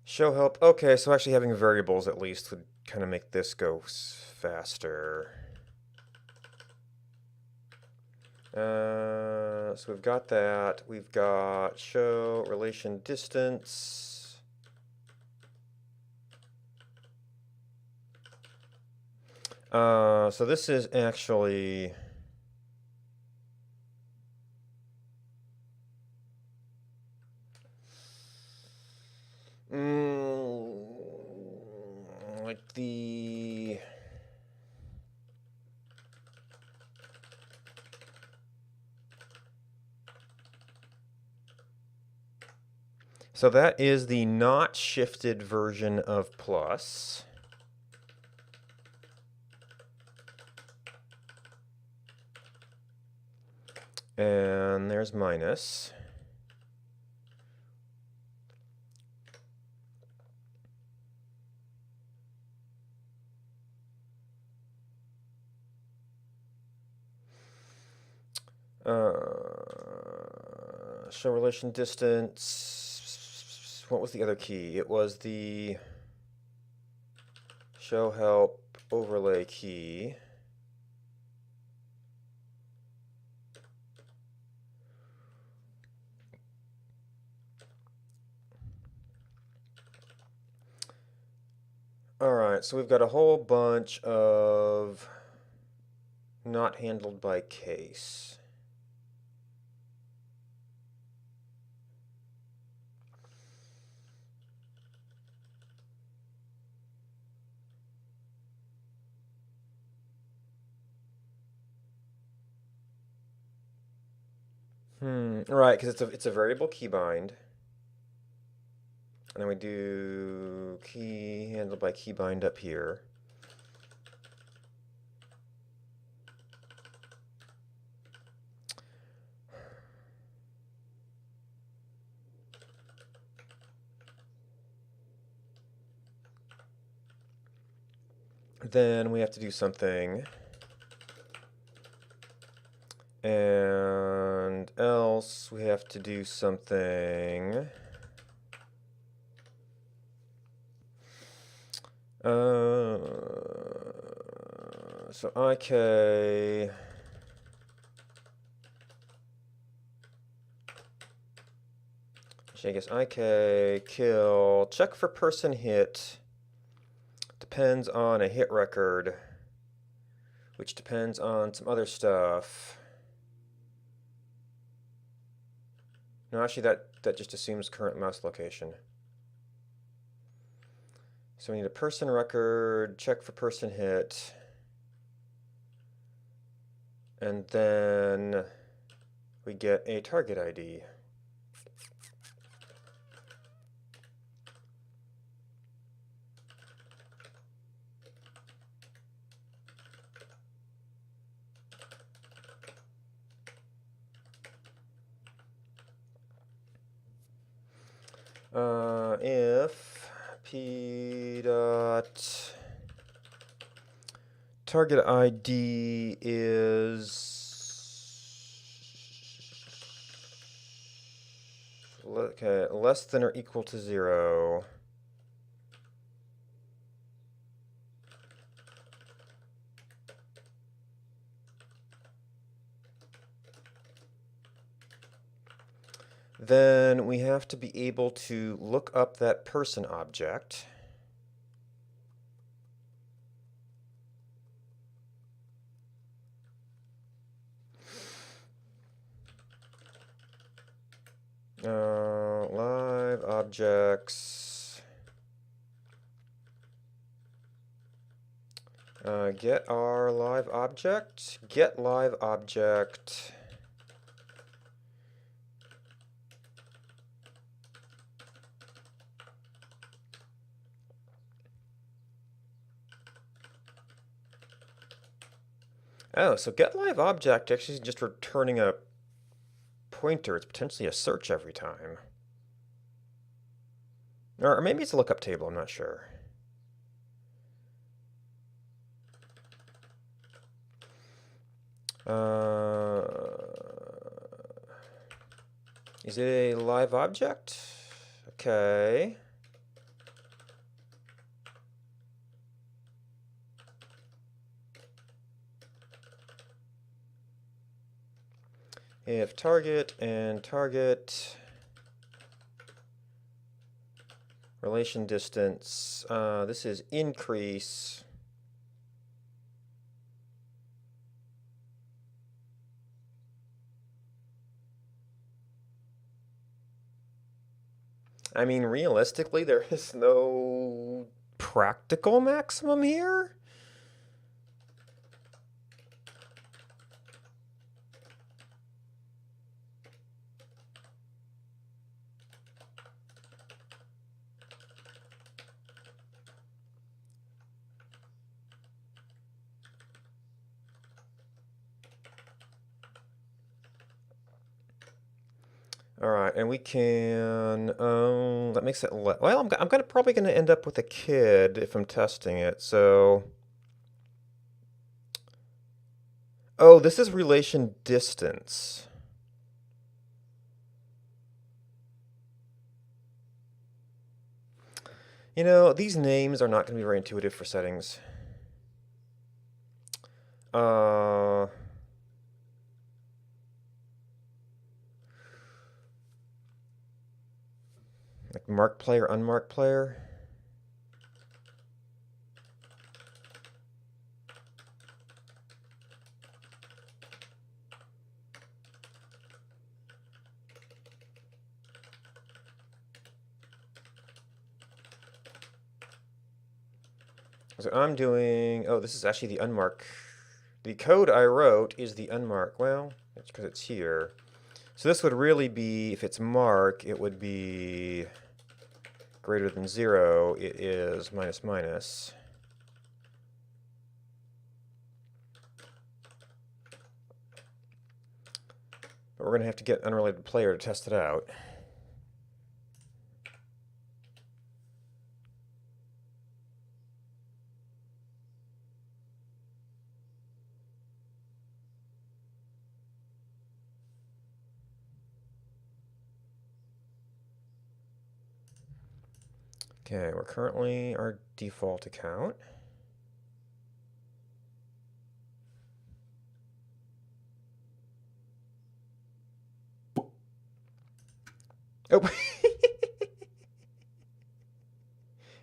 Show help. Okay, so actually having variables at least would kind of make this go faster. So we've got that. We've got show relation distance. So this is actually like the so that is the not shifted version of plus. And there's minus. Show relation distance. What was the other key? It was the show help overlay key. Alright, so we've got a whole bunch of not handled by case. Right, because it's a variable keybind. And then we do key handled by keybind up here. Then we have to do something. And else we have to do something. So IK. Actually, I guess IK kill check for person hit depends on a hit record, which depends on some other stuff. No, actually that just assumes current mouse location. So we need a person record, check for person hit, and then we get a target ID. If p dot target ID is less than or equal to 0, then we have to be able to look up that person object. Live objects. Get our live object. Get live object. Oh, so get live object actually is just returning a pointer. It's potentially a search every time. Or maybe it's a lookup table, I'm not sure. Is it a live object? Okay. If target and target relation distance, this is increase. I mean, realistically, there is no practical maximum here. All right, and we can, that makes it, well, I'm probably going to end up with a kid if I'm testing it, so. Oh, this is relation distance. You know, these names are not going to be very intuitive for settings. Like marked player, unmarked player. So I'm doing, oh, this is actually the unmarked. The code I wrote is the unmarked. Well, that's because it's here. So this would really be, if it's mark, it would be greater than 0. It is minus minus. But we're going to have to get unrelated player to test it out. Okay, we're currently our default account. Oh,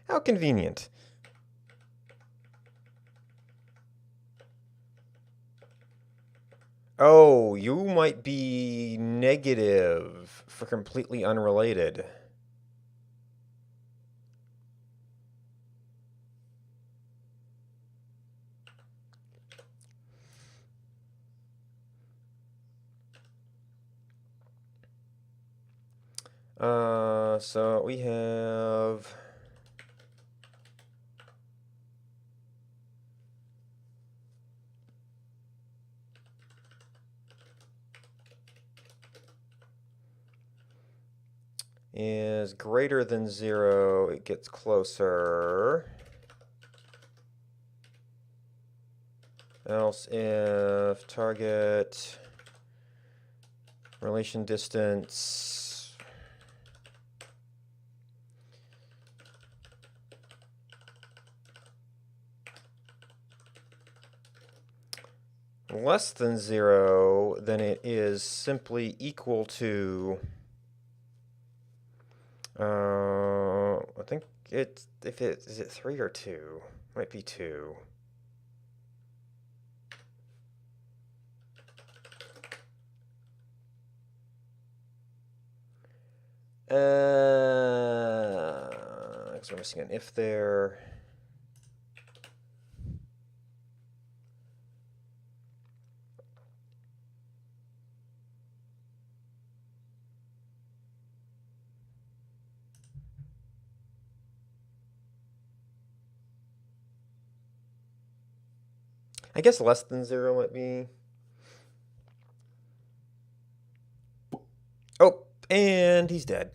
how convenient. Oh, you might be negative for completely unrelated. So we have is greater than 0, it gets closer. Else if target relation distance less than 0, then it is simply equal to I think it's if it is it 3 or 2? Might be 2. Because we're missing an if there. I guess less than 0 might be. Oh, and he's dead.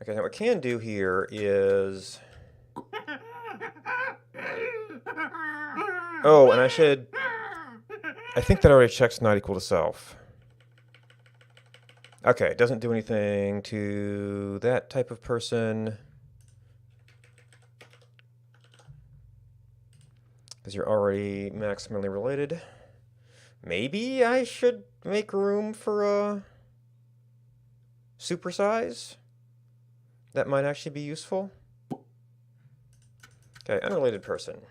Okay, now what we can do here is... Oh, and I should... I think that already checks not equal to self. Okay, it doesn't do anything to that type of person. Because you're already maximally related. Maybe I should make room for a supersize? That might actually be useful. Okay, unrelated person.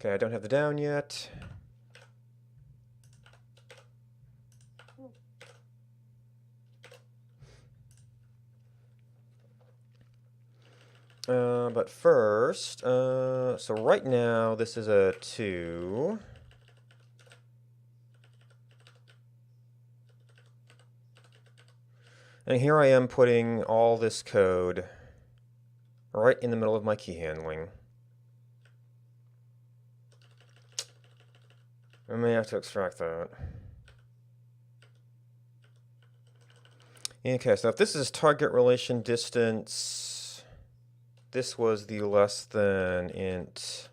Okay, I don't have the down yet. But first, so right now this is a 2. And here I am putting all this code right in the middle of my key handling. I may have to extract that. Okay, so if this is target relation distance, this was the less than int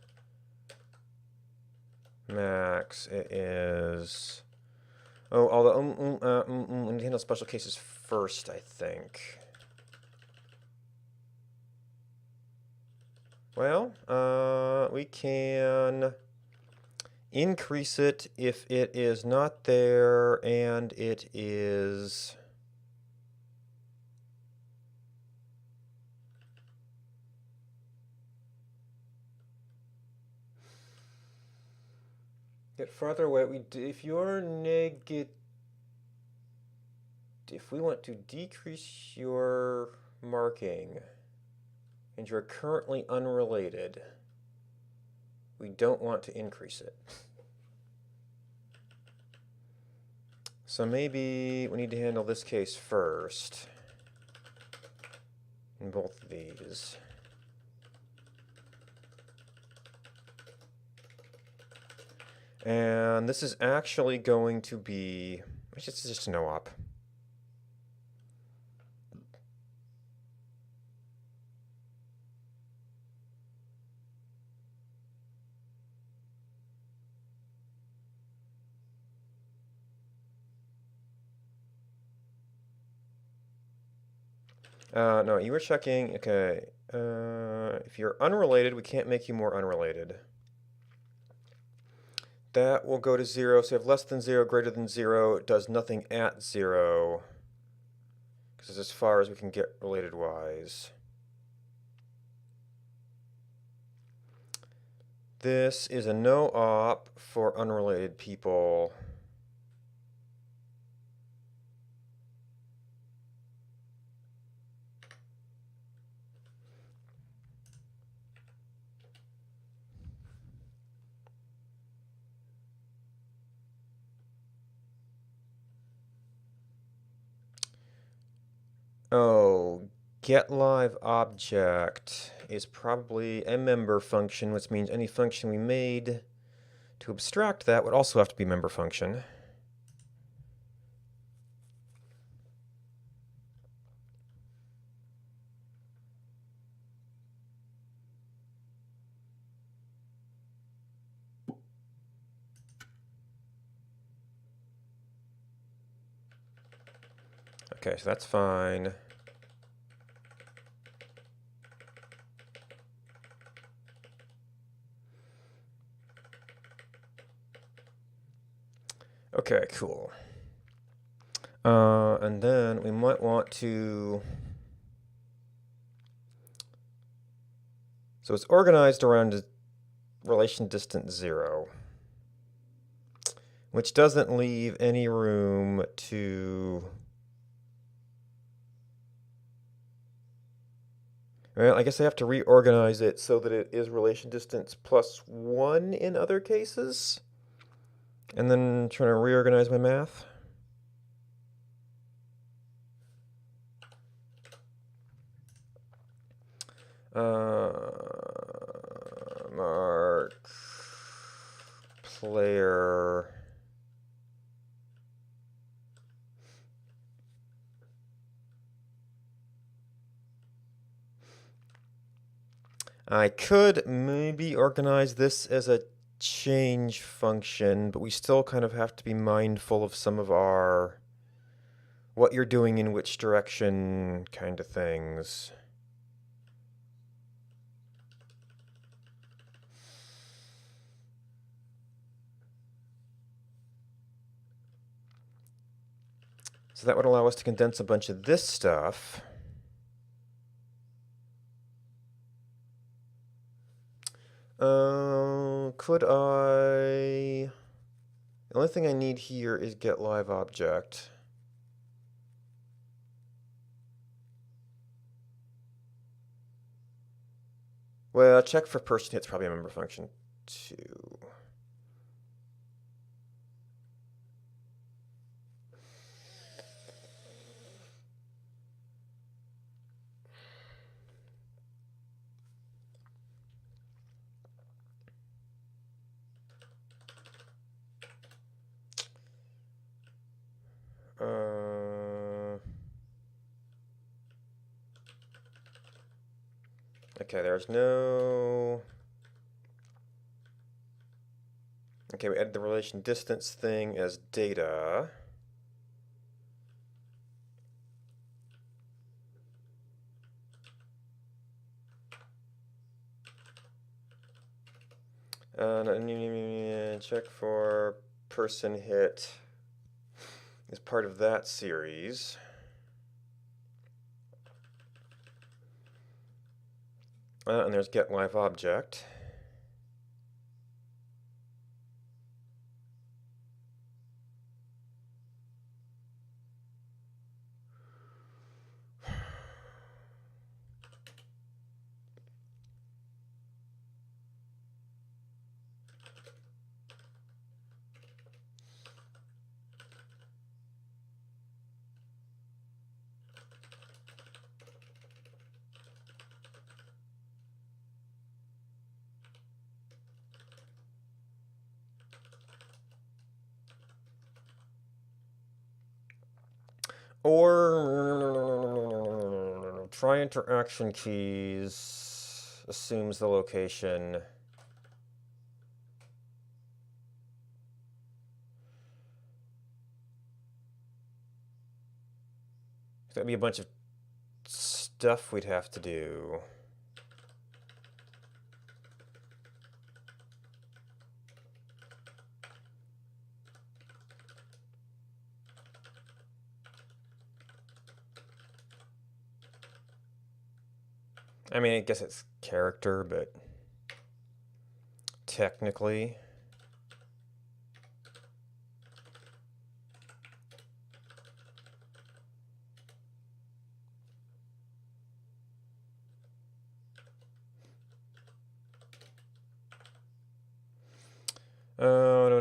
max. It is... Oh, although we need to handle special cases first, I think. Well, we can increase it if it is not there and it is... Get farther away. If you're negative, if we want to decrease your marking and you're currently unrelated, we don't want to increase it. So maybe we need to handle this case first in both of these. And this is actually going to be, it's just a no-op. No, you were checking, okay. If you're unrelated, we can't make you more unrelated. That will go to 0, so you have less than 0, greater than 0. It does nothing at 0. Because it's as far as we can get related-wise. This is a no-op for unrelated people. Oh, getLiveObject is probably a member function, which means any function we made to abstract that would also have to be member function. Okay, so that's fine. Okay, cool. And then we might want to... So it's organized around relation distance 0, which doesn't leave any room to... Well, I guess I have to reorganize it so that it is relation distance +1 in other cases. And then trying to reorganize my math. Mark player. I could maybe organize this as a change function, but we still kind of have to be mindful of some of our what you're doing in which direction kind of things. So that would allow us to condense a bunch of this stuff. Could I... The only thing I need here is get live object. Well, check for person hit's probably a member function too. Okay, there's no... Okay, we added the relation distance thing as data. Check for person hit is part of that series. And there's get live object. Or try interaction keys assumes the location. That'd be a bunch of stuff we'd have to do. I mean, I guess it's character, but technically. Oh, no.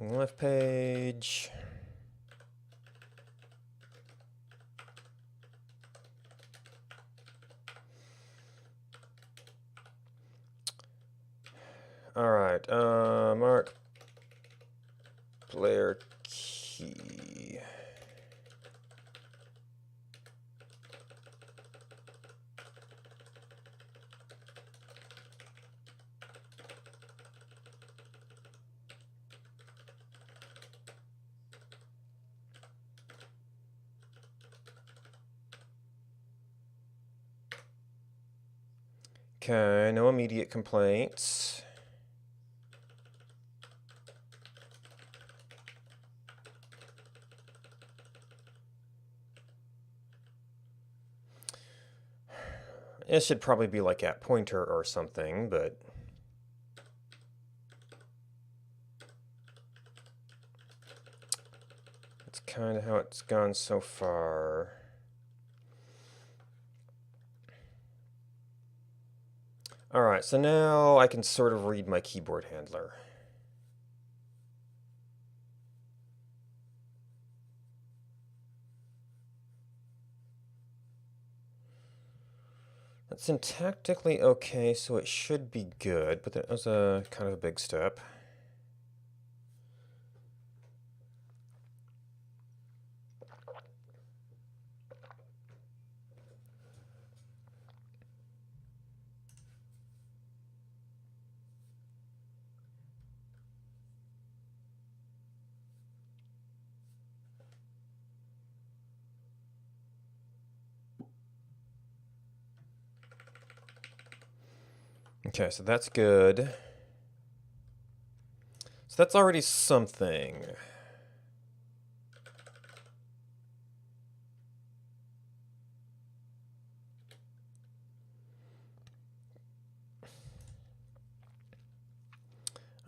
Left page. All right, Mark declare key. Okay, no immediate complaints. It should probably be like at pointer or something, but that's kind of how it's gone so far. Alright, so now I can sort of read my keyboard handler. That's syntactically okay, so it should be good, but that was a kind of a big step. Okay, so that's good. So that's already something.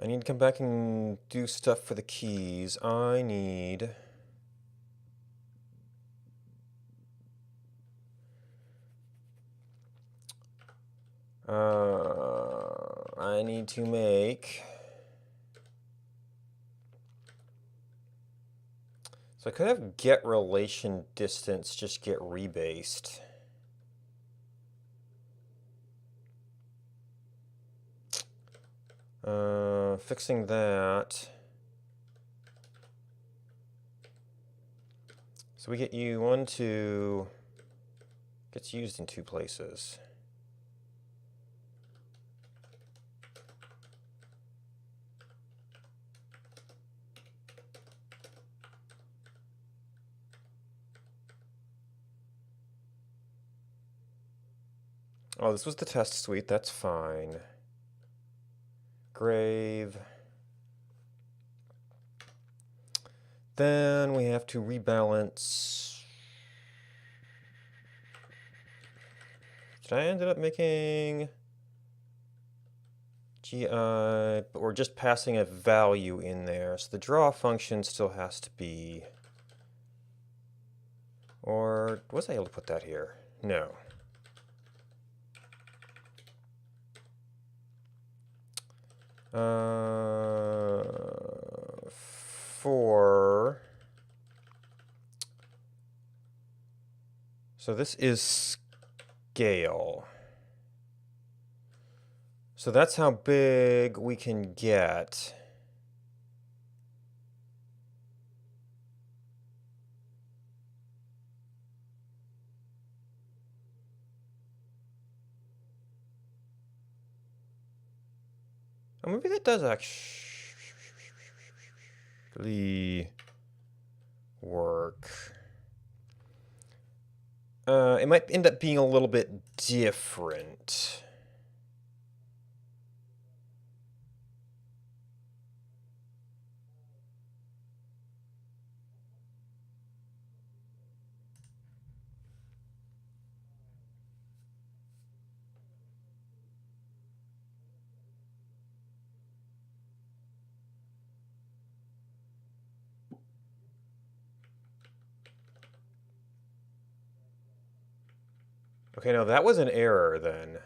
I need to come back and do stuff for the keys. I need... I need to make... So I could have get relation distance just get rebased. Fixing that. So we get U1, 2, gets used in 2 places. Oh, this was the test suite, that's fine. Grave. Then we have to rebalance. Did I end up making GI, but we're just passing a value in there, so the draw function still has to be, or was I able to put that here? No. So this is scale. So that's how big we can get. Oh, maybe that does actually work. It might end up being a little bit different. Okay, no, that was an error then.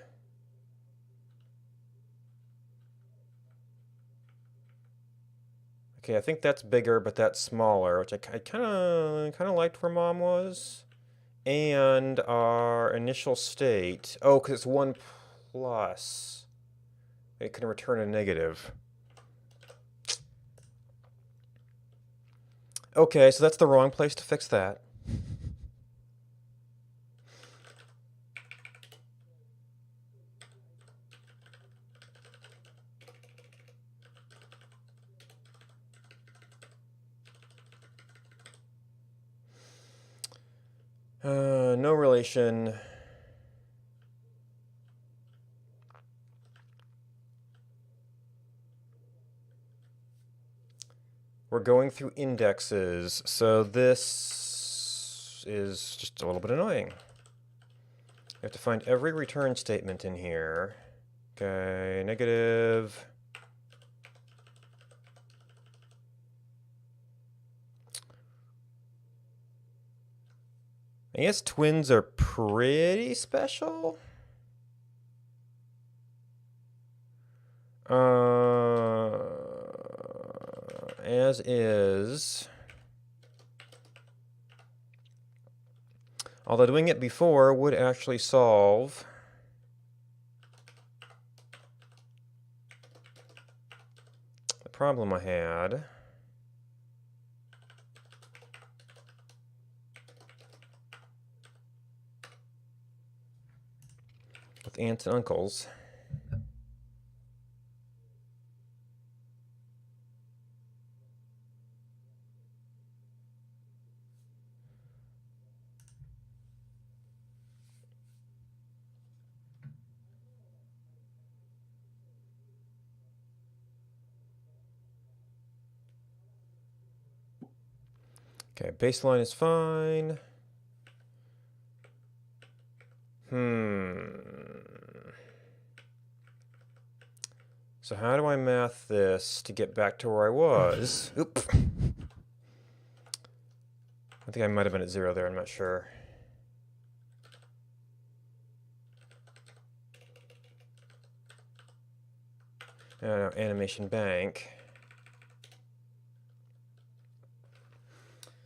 Okay, I think that's bigger, but that's smaller, which I kind of liked where mom was. And our initial state, oh, because it's 1 plus. It can return a negative. Okay, so that's the wrong place to fix that. No relation. We're going through indexes, so this is just a little bit annoying. You have to find every return statement in here. Okay, negative. I guess twins are pretty special. As is. Although doing it before would actually solve the problem I had. With aunts and uncles. Okay, baseline is fine. So how do I math this to get back to where I was? Oop. I think I might have been at 0 there, I'm not sure. Animation bank.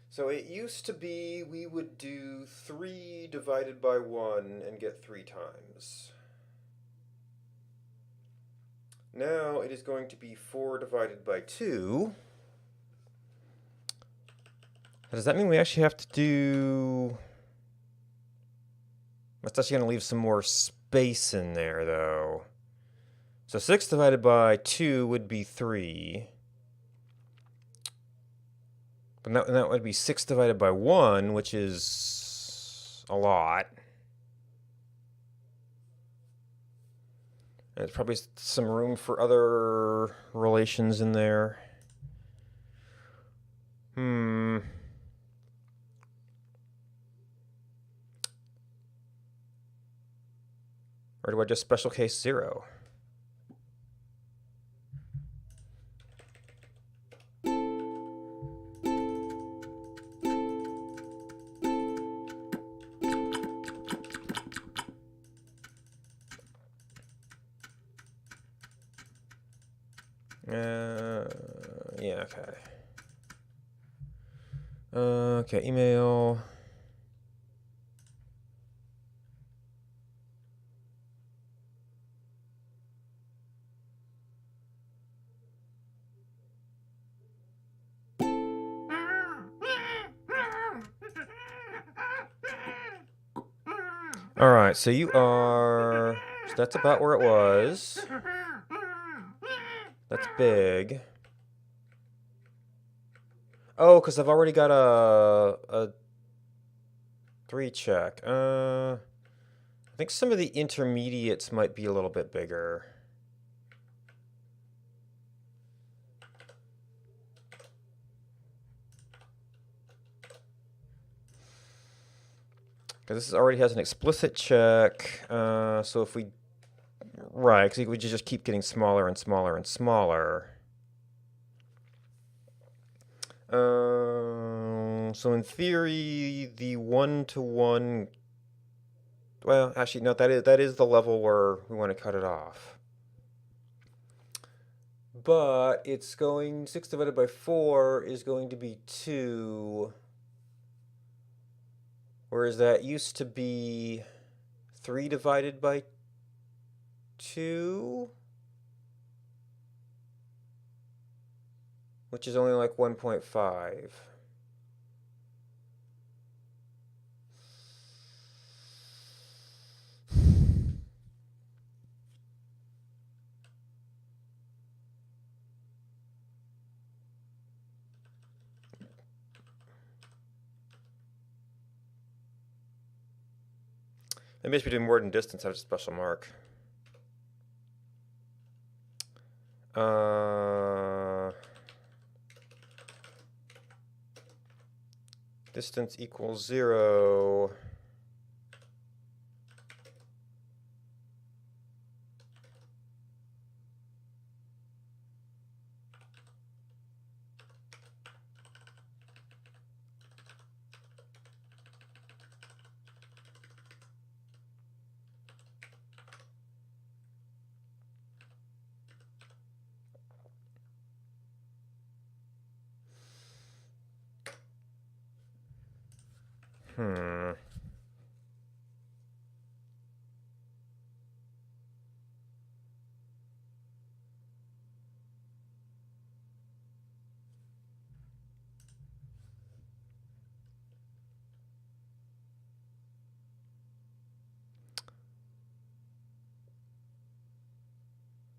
So it used to be we would do 3 divided by 1 and get 3 times. Now it is going to be 4 divided by 2. Does that mean we actually have to do... That's actually going to leave some more space in there, though. So 6 divided by 2 would be 3. But that would be 6 divided by 1, which is a lot. And there's probably some room for other relations in there. Or do I just special case 0? Yeah, okay. Okay, email. All right, so you are... So that's about where it was. That's big. Oh, because I've already got a 3 check. I think some of the intermediates might be a little bit bigger. Because this already has an explicit check. So if we... Right, because we just keep getting smaller and smaller and smaller. So in theory, the 1-to-1... Well, actually, no, that is the level where we want to cut it off. But it's going... 6 divided by 4 is going to be 2. Whereas that used to be 3 divided by 2, which is only like 1.5. Maybe I should be doing more than distance. I have a special mark. Distance equals 0.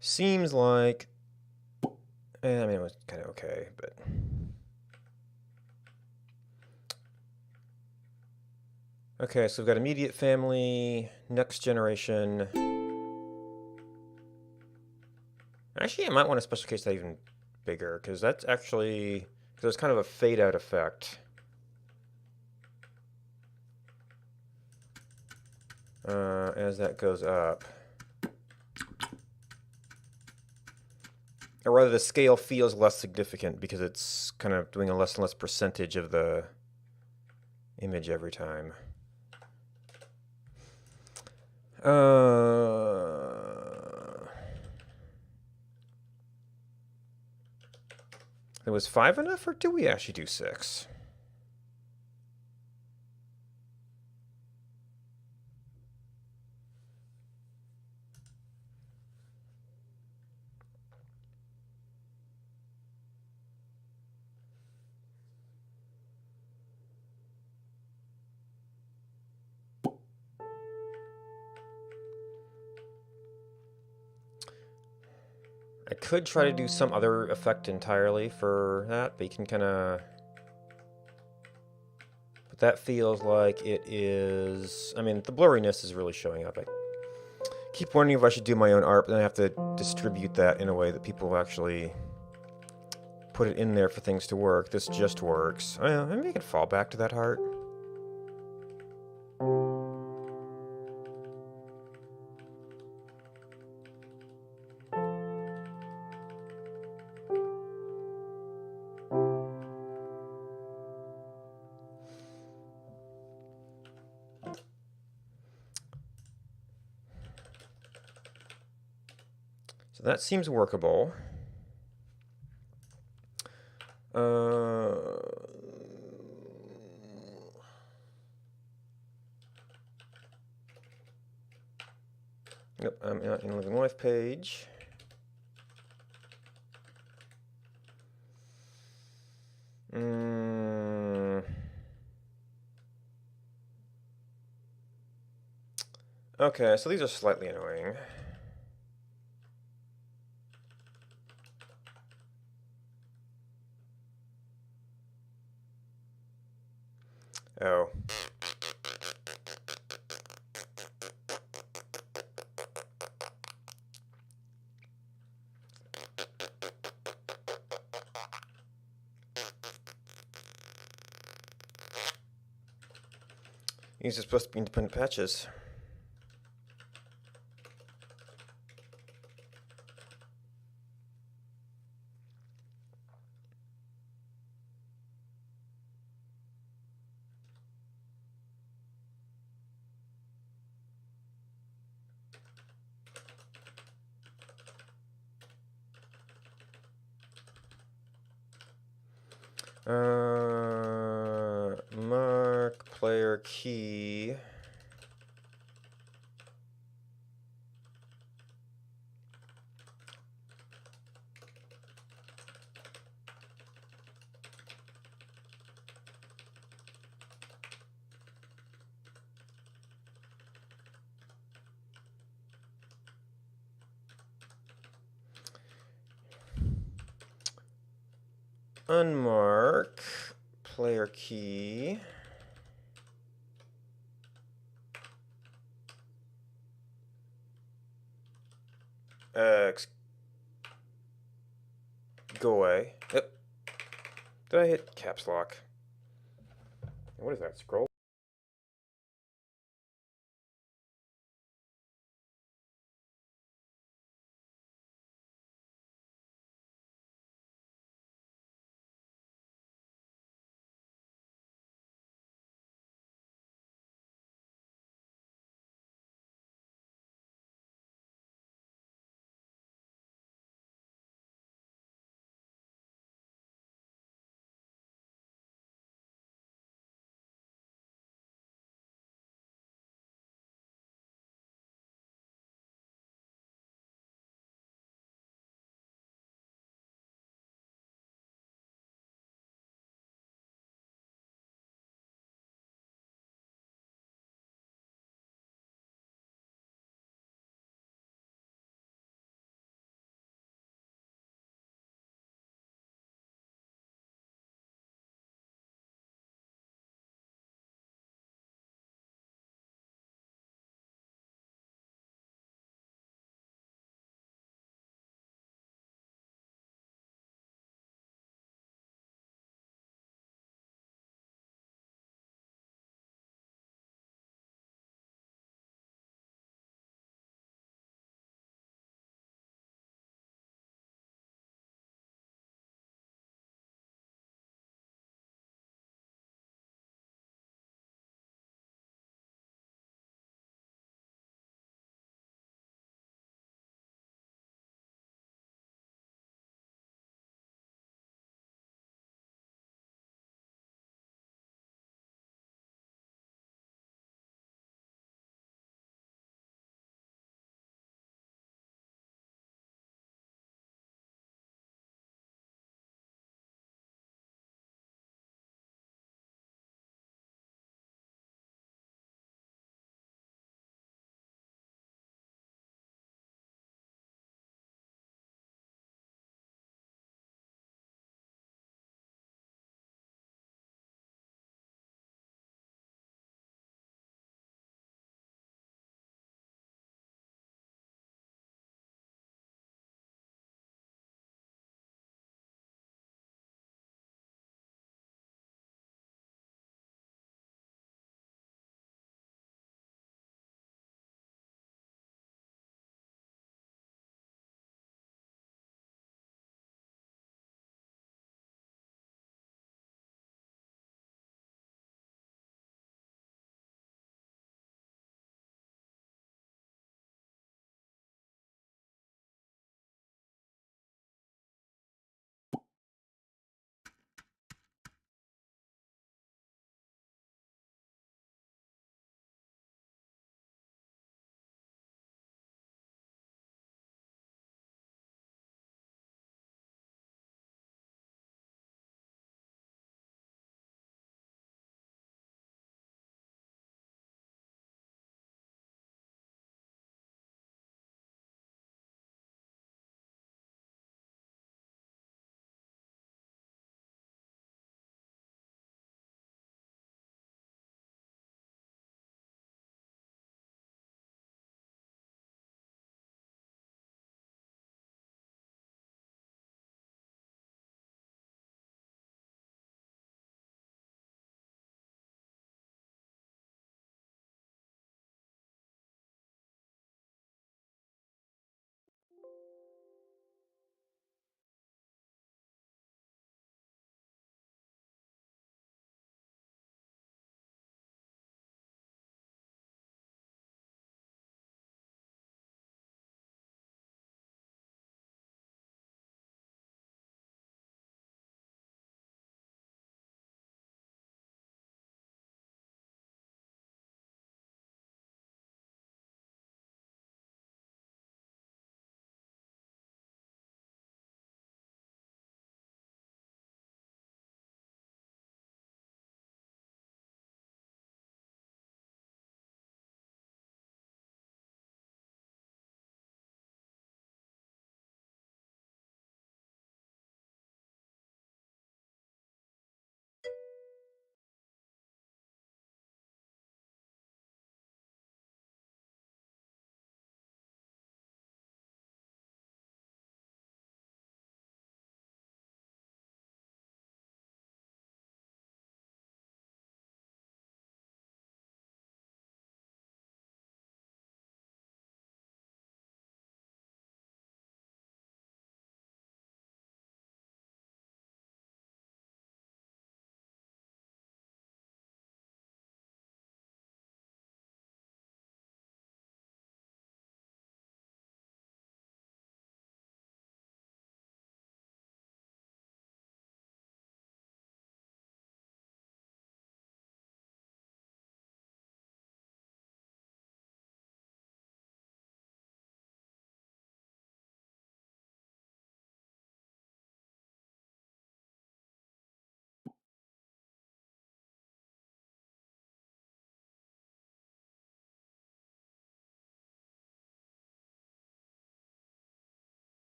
Seems like, I mean, it was kind of okay, but okay, so we've got immediate family, next generation. Actually, I might want to special case that even bigger, because that's actually, there's kind of a fade out effect. As that goes up. Or rather, the scale feels less significant because it's kind of doing a less and less percentage of the image every time. Was 5 enough, or do we actually do 6? I could try to do some other effect entirely for that, but you can kind of... But that feels like it is... I mean, the blurriness is really showing up. I keep wondering if I should do my own art, but then I have to distribute that in a way that people will actually put it in there for things to work. This just works. Oh, yeah, maybe I could fall back to that heart. So that seems workable. Yep, I'm in the Living Life page. Okay, so these are slightly annoying. Oh. These are supposed to be independent patches. Mark player key. Unmark player key. Go away. Yep. Did I hit caps lock? What is that? Scroll?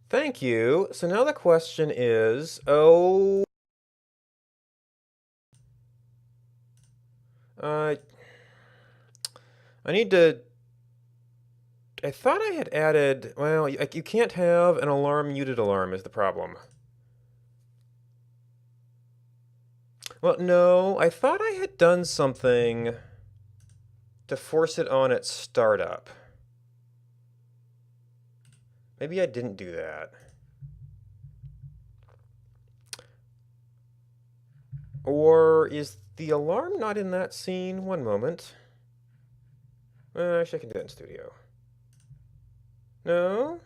Thank you. So now the question is, oh, I need to. I thought I had added. Well, you can't have an alarm muted alarm is the problem. Well, no, I thought I had done something to force it on at startup. Maybe I didn't do that. Or is the alarm not in that scene? One moment. Actually, I can do that in studio. No?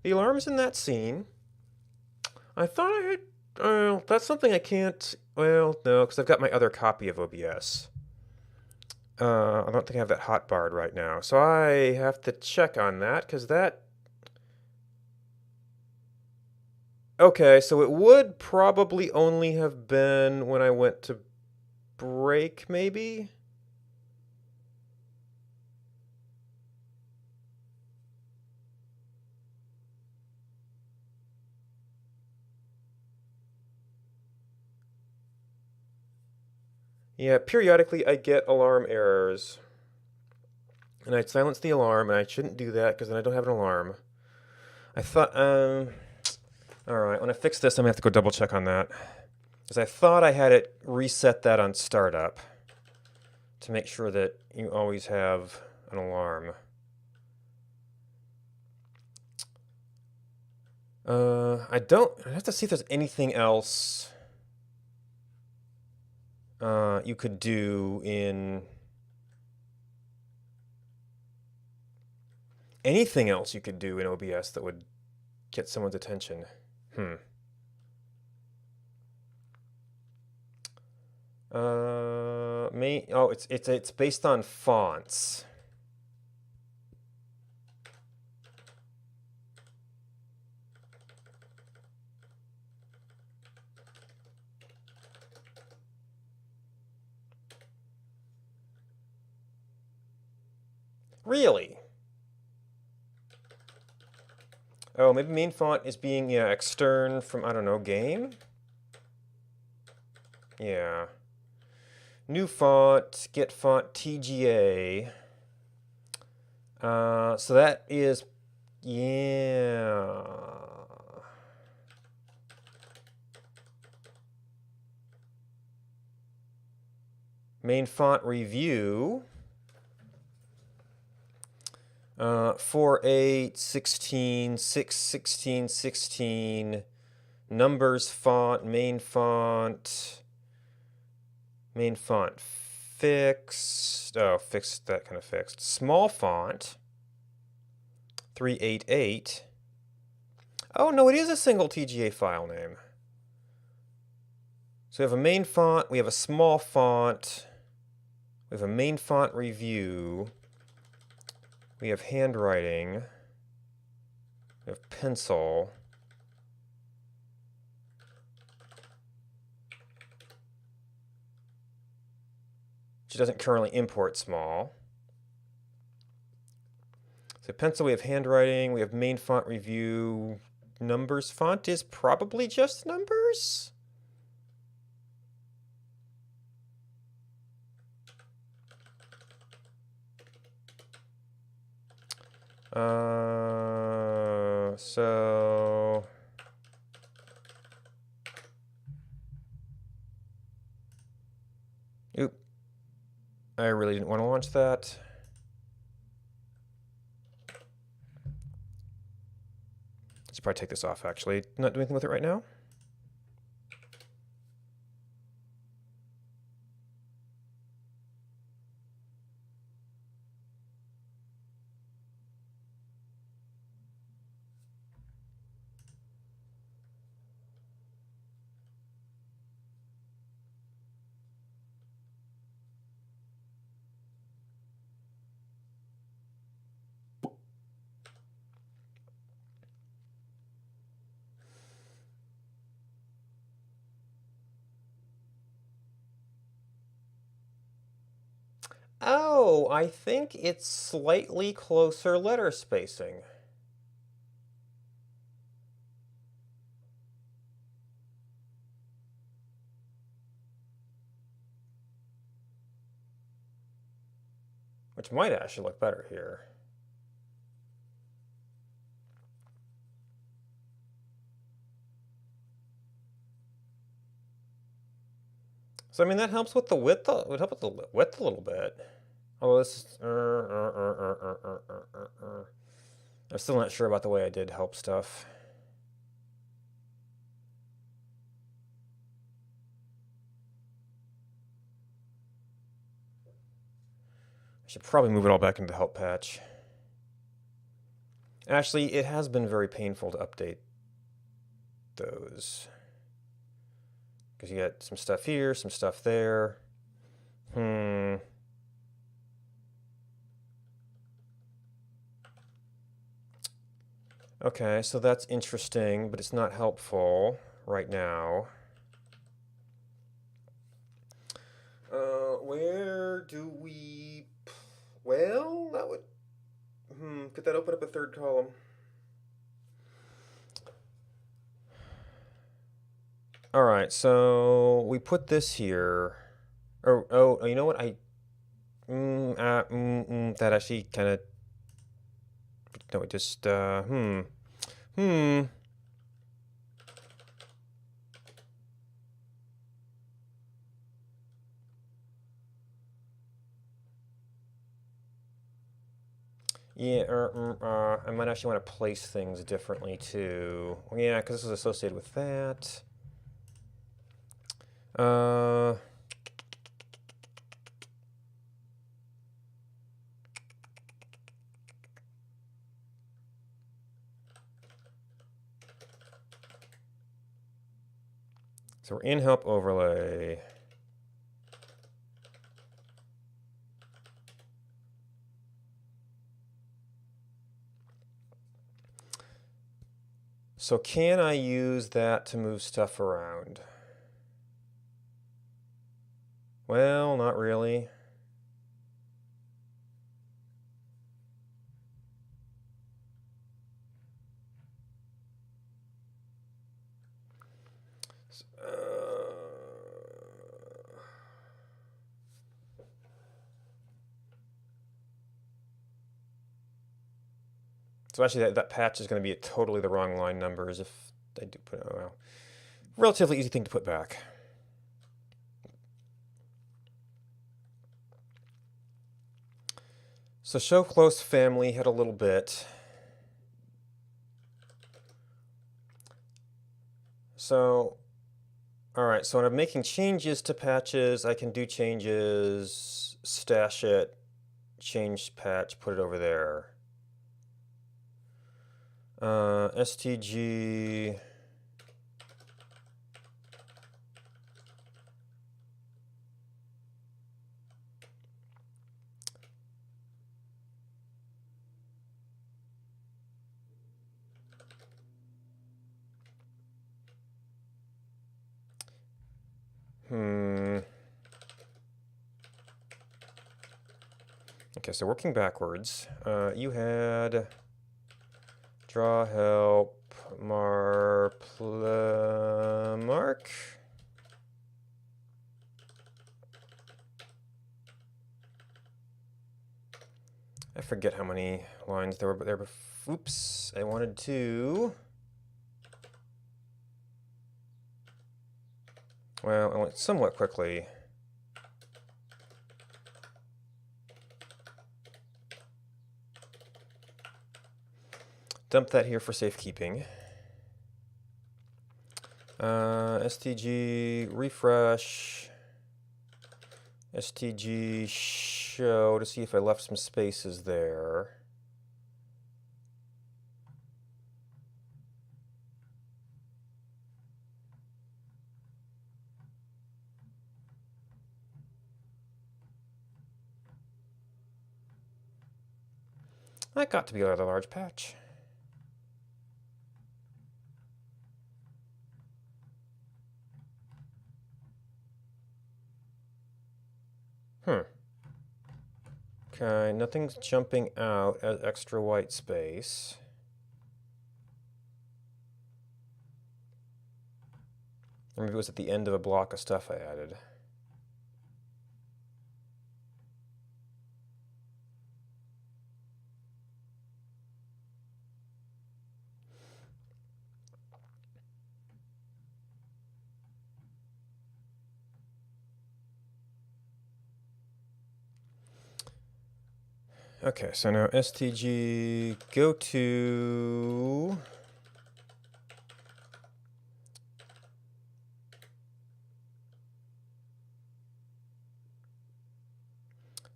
The alarm's in that scene. I thought I had... that's something I can't... Well, no, because I've got my other copy of OBS. I don't think I have that hotbarred right now. So I have to check on that, because that... Okay, so it would probably only have been when I went to break, maybe? Yeah, periodically I get alarm errors. And I'd silence the alarm, and I shouldn't do that because then I don't have an alarm. I thought, alright, when I fix this, I'm gonna have to go double check on that. Because I thought I had it reset that on startup to make sure that you always have an alarm. I have to see if there's anything else you could do in... Anything else you could do in OBS that would get someone's attention. It's based on fonts. Really? Oh, maybe main font is being, yeah, extern from, I don't know, game? Yeah. New font, get font TGA. So that is, yeah. Main font review. 4, 8, 16, 6, 16, 16. Numbers font, main font fixed. Oh, fixed, that kind of fixed. Small font, 388. Oh, no, it is a single TGA file name. So we have a main font, we have a small font, we have a main font review, we have handwriting, we have pencil. Which doesn't currently import small. So pencil, we have handwriting, we have main font review. Numbers font is probably just numbers? So... Oop. I really didn't want to launch that. Let's probably take this off, actually. Not doing anything with it right now. Oh, I think it's slightly closer letter spacing. which might actually look better here. So I mean that helps with the width. It would help with the width a little bit. Although this is, I'm still not sure about the way I did help stuff. I should probably move it all back into the help patch. Actually, it has been very painful to update those. Because you got some stuff here, some stuff there. Okay, so that's interesting, but it's not helpful right now. Where do we... Well, that would... Could that open up a third column? Alright, so we put this here. Oh, you know what? That actually kind of... No, it just... Yeah, I might actually want to place things differently too. Yeah, because this is associated with that. So we're in help overlay. So can I use that to move stuff around? Well, not really. So actually that patch is going to be at totally the wrong line numbers if I do put it, oh well. Relatively easy thing to put back. So show close family had a little bit. So, alright, so when I'm making changes to patches, I can do changes, stash it, change patch, put it over there. STG. Okay, so working backwards, you had draw help mark. I forget how many lines there were, but there were. Oops, I wanted to. Well, I went somewhat quickly. Dump that here for safekeeping. STG refresh. STG show to see if I left some spaces there. That got to be a rather large patch. Okay, nothing's jumping out as extra white space. Or maybe it was at the end of a block of stuff I added. Okay, so now STG go to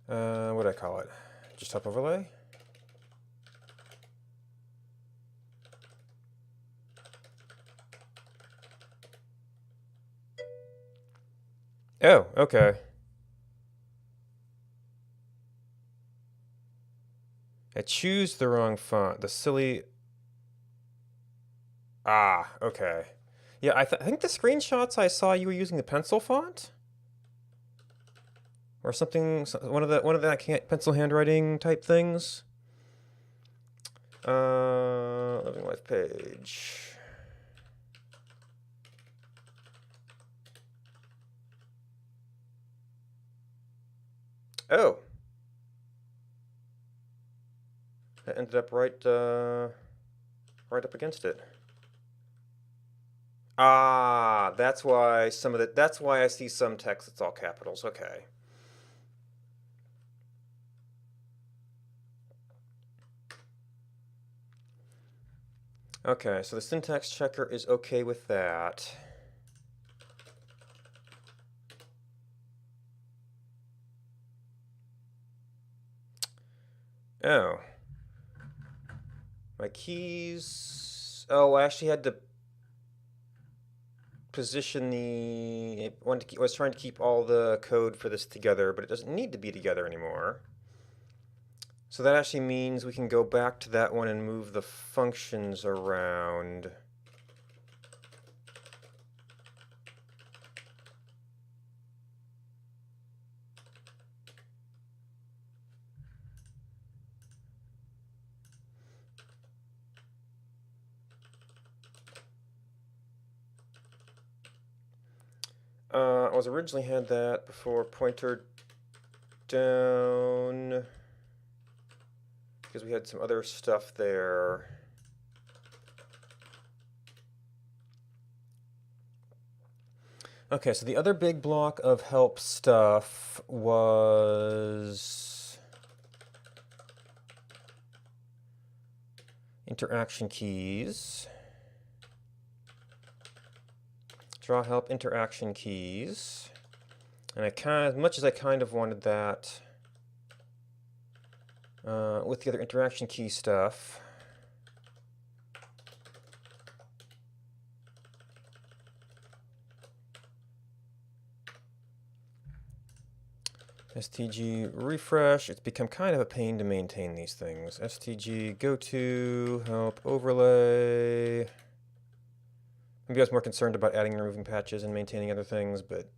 what do I call it? Just top overlay? Oh, okay. I choose the wrong font. The silly... Ah, okay. Yeah, I think the screenshots I saw you were using the pencil font? Or something, one of the pencil handwriting type things. Living life page. Oh. I ended up right up against it. Ah, that's why that's why I see some text that's all capitals. Okay. Okay, so the syntax checker is okay with that. Oh. My keys. Oh, I actually had to position the. I was trying to keep all the code for this together, but it doesn't need to be together anymore. So that actually means we can go back to that one and move the functions around. I was originally had that before pointer down because we had some other stuff there. Okay, so the other big block of help stuff was interaction keys. Draw help interaction keys. And as much as I kind of wanted that with the other interaction key stuff, STG refresh, it's become kind of a pain to maintain these things. STG go to help overlay. Maybe I was more concerned about adding and removing patches and maintaining other things, but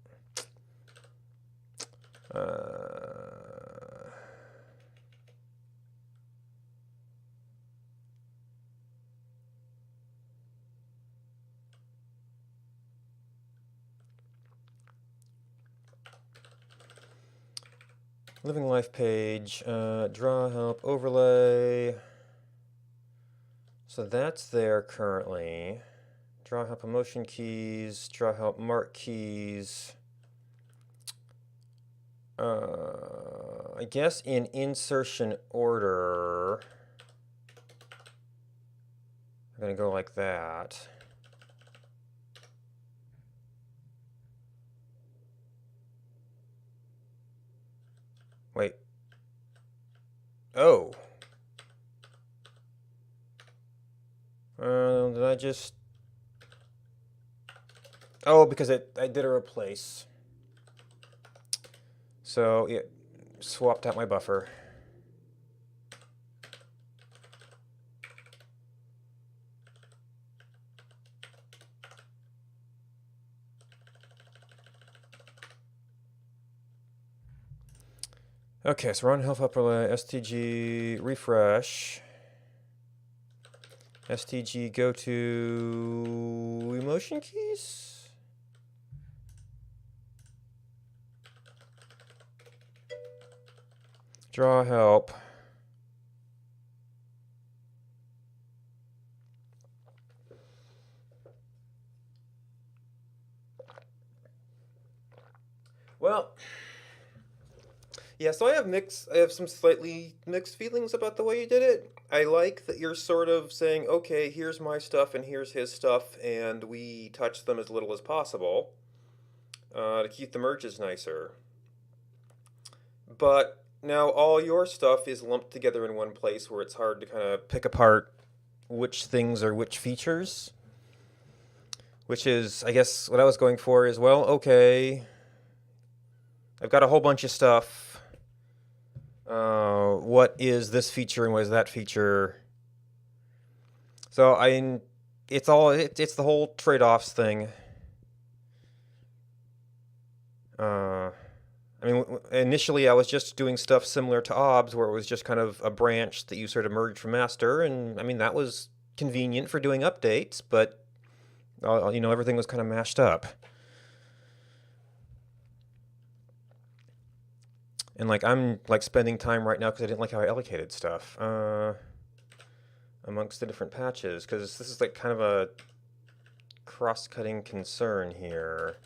living life page, draw help overlay. So that's there currently. Draw help emotion keys, draw help mark keys. I guess in insertion order, I'm going to go like that. Wait. Oh. Did I just... Oh, because I did a replace. So, it swapped out my buffer. Okay, so we're on health overlay, STG refresh. STG go to emotion keys? Draw help. Well, Yeah, so I have some slightly mixed feelings about the way you did it. I like that you're sort of saying, okay, here's my stuff and here's his stuff, and we touch them as little as possible to keep the merges nicer. But now all your stuff is lumped together in one place where it's hard to kind of pick apart which things are which features. Which is, I guess, what I was going for is, well, okay, I've got a whole bunch of stuff. What is this feature and what is that feature? So it's the whole trade-offs thing. I mean, initially I was just doing stuff similar to OBS, where it was just kind of a branch that you sort of merged from master, and I mean that was convenient for doing updates, but everything was kind of mashed up. And like I'm like spending time right now because I didn't like how I allocated stuff amongst the different patches, because this is like kind of a cross-cutting concern here.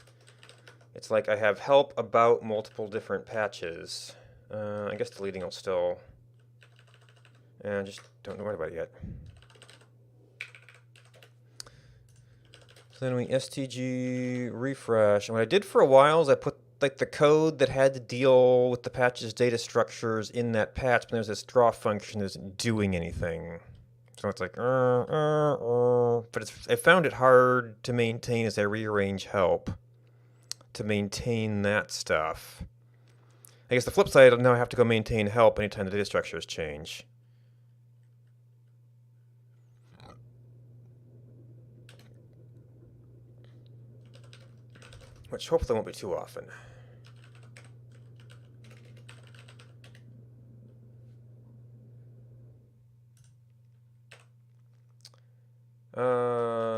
It's like I have help about multiple different patches. I guess deleting will still. I just don't know what about it yet. So then we stg refresh. And what I did for a while is I put like the code that had to deal with the patch's data structures in that patch, but there's this draw function that isn't doing anything. So it's like, but I found it hard to maintain as I rearrange help to maintain that stuff. I guess the flip side, now I have to go maintain help anytime the data structures change. Which hopefully won't be too often.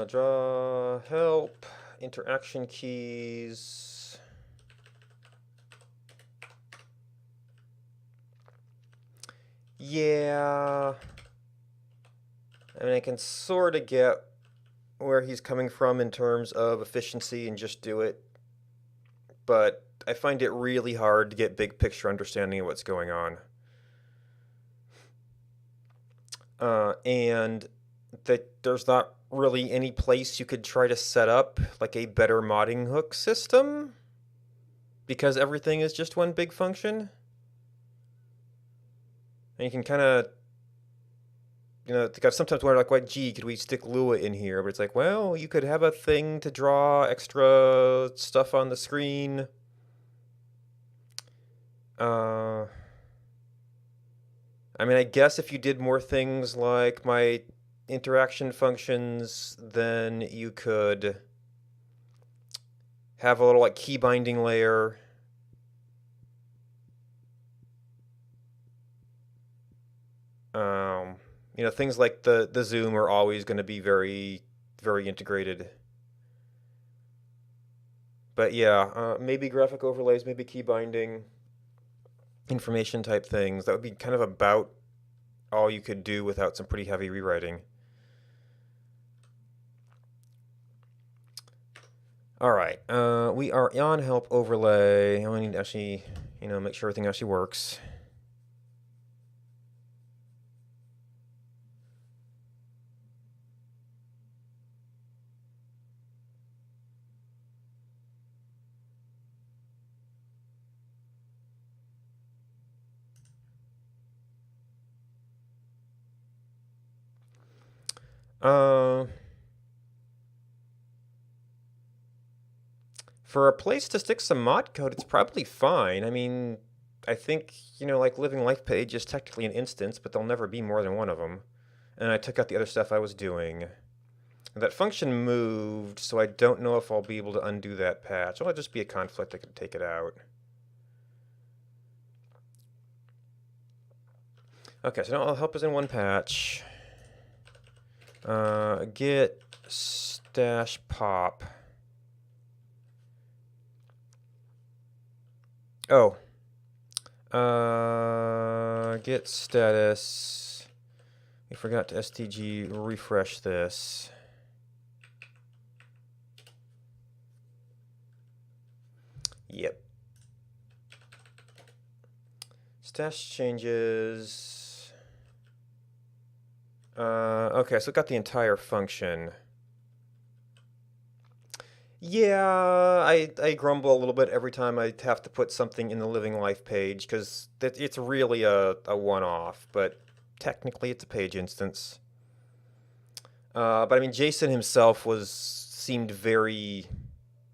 Draw help, interaction keys. Yeah. I mean, I can sort of get where he's coming from in terms of efficiency and just do it. But I find it really hard to get big picture understanding of what's going on. And that there's not really any place you could try to set up like a better modding hook system, because everything is just one big function. And you can kind of, I've sometimes wondered, like, gee, could we stick Lua in here? But it's like, well, you could have a thing to draw extra stuff on the screen. I mean, I guess if you did more things like my interaction functions, then you could have a little like key binding layer. Things like the zoom are always going to be very, very integrated. But yeah, maybe graphic overlays, maybe key binding, information type things. That would be kind of about all you could do without some pretty heavy rewriting. All right, we are on help overlay. I need to actually, make sure everything actually works. For a place to stick some mod code, it's probably fine. I mean, I think, like Living Life page is technically an instance, but there'll never be more than one of them. And I took out the other stuff I was doing. That function moved, so I don't know if I'll be able to undo that patch. It'll just be a conflict, I can take it out. Okay, so now all help is in one patch. Git stash pop. Oh. Git status. We forgot to stg refresh this. Yep. stash changes. Okay, so it got the entire function. Yeah, I grumble a little bit every time I have to put something in the living life page, because it's really a one-off, but technically it's a page instance. But I mean, Jason himself seemed very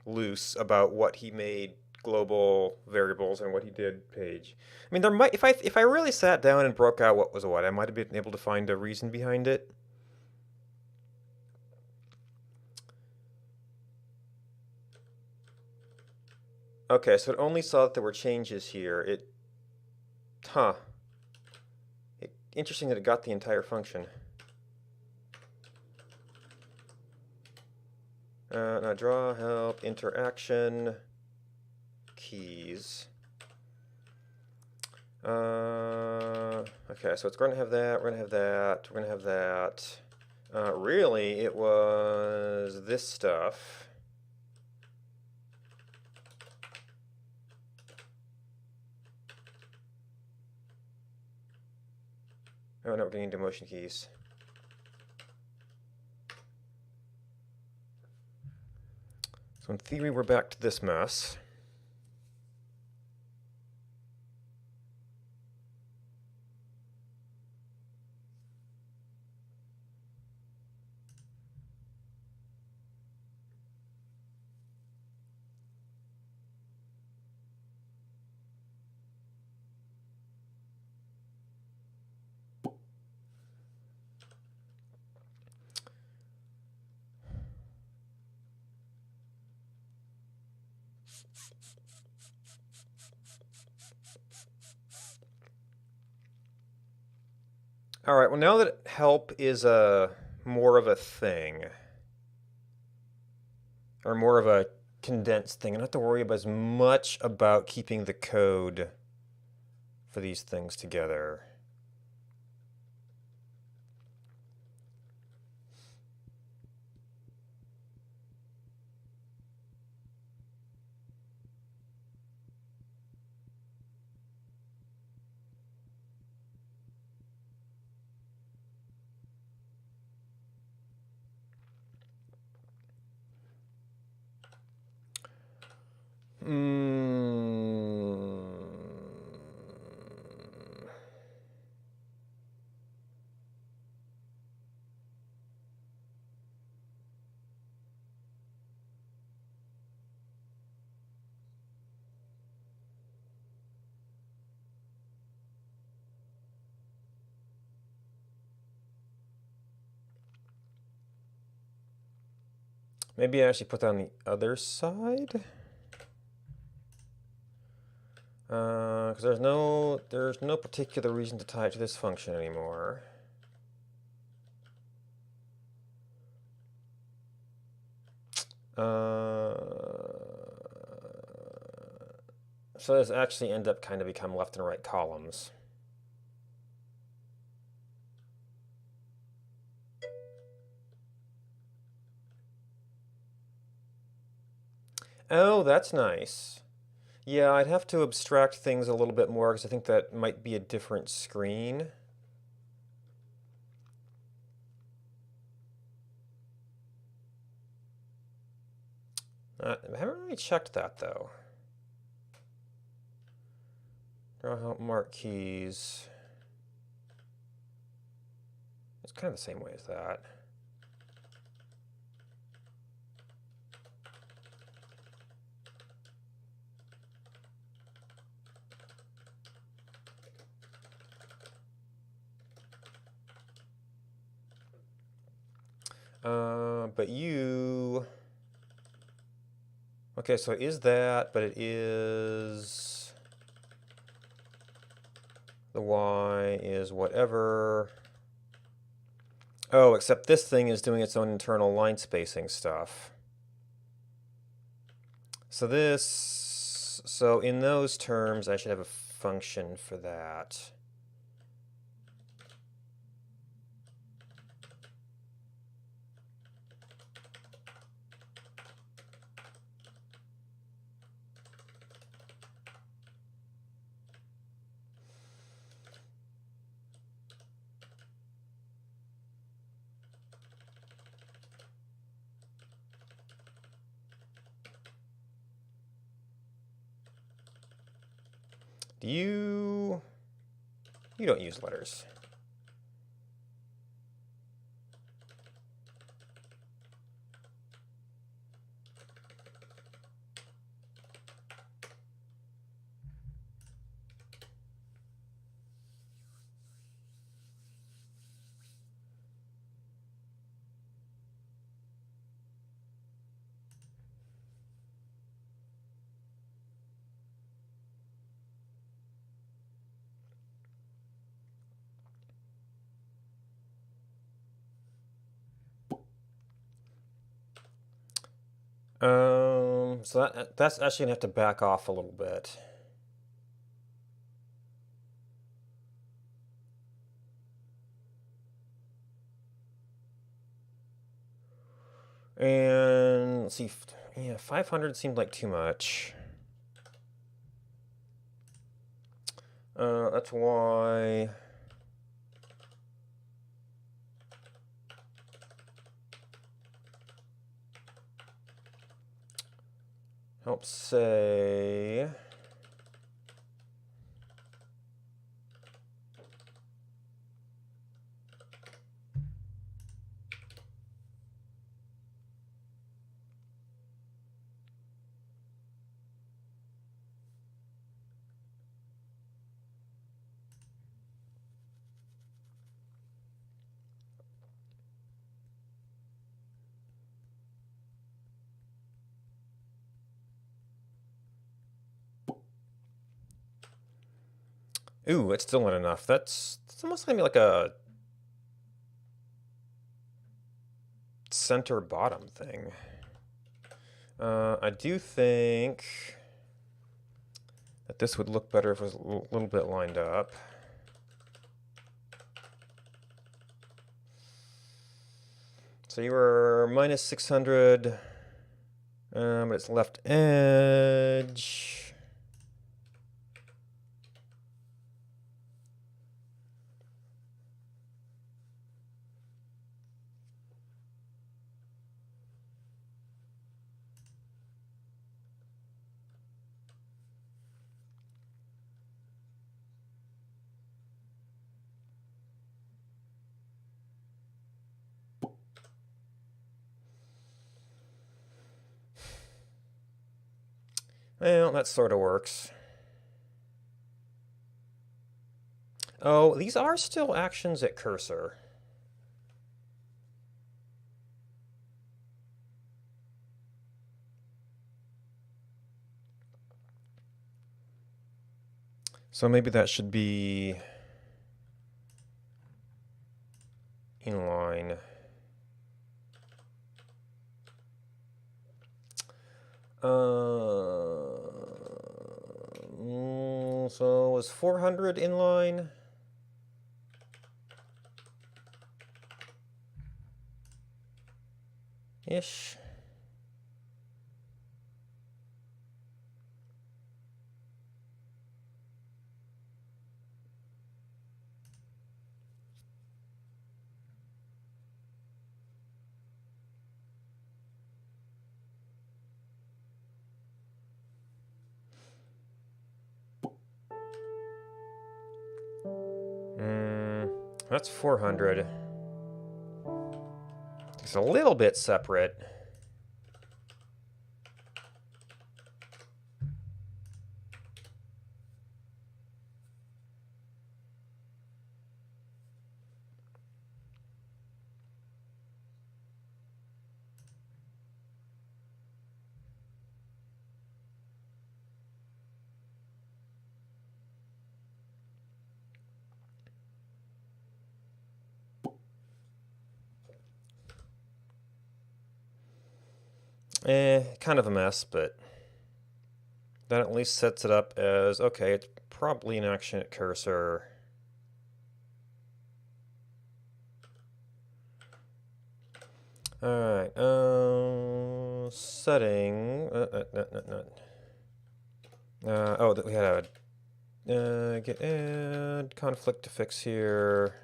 loose about what he made global variables and what he did page. I mean, there might if I really sat down and broke out what was what, I might have been able to find a reason behind it. Okay, so it only saw that there were changes here. Interesting that it got the entire function. Now draw, help, interaction, keys. Okay, so it's going to have that, we're going to have that, we're going to have that. Really, it was this stuff. Oh no, we're getting into motion keys. So in theory, we're back to this mess. All right, well, now that help is more of a thing, or more of a condensed thing, I don't have to worry about as much about keeping the code for these things together. Maybe I actually put that on the other side? Because there's no particular reason to tie it to this function anymore. So this actually end up kind of become left and right columns. Oh, that's nice. Yeah, I'd have to abstract things a little bit more because I think that might be a different screen. I haven't really checked that though. Draw help mark keys. It's kind of the same way as that. But you... Okay, so it is that, but it is... The Y is whatever. Oh, except this thing is doing its own internal line spacing stuff. So in those terms, I should have a function for that. You don't use letters. So that's actually gonna have to back off a little bit. And let's see, yeah, 500 seemed like too much. That's why. Help say. Ooh, it's still not enough. It's almost gonna be like a center bottom thing. I do think that this would look better if it was a little bit lined up. So you were minus 600, but it's left edge. Well, that sort of works. Oh, these are still actions at cursor. So maybe that should be inline. So was 400 inline? Ish. That's 400. It's a little bit separate. Kind of a mess, but that at least sets it up as, okay, it's probably an action at cursor. Alright, setting, oh, that we had a, get add conflict to fix here.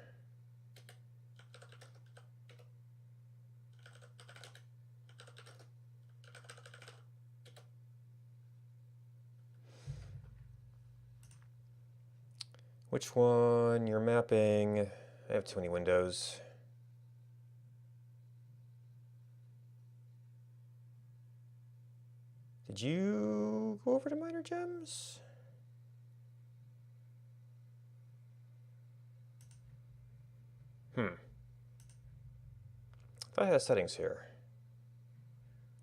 Which one? You're mapping. I have too many windows. Did you go over to minor gems? I thought I had settings here.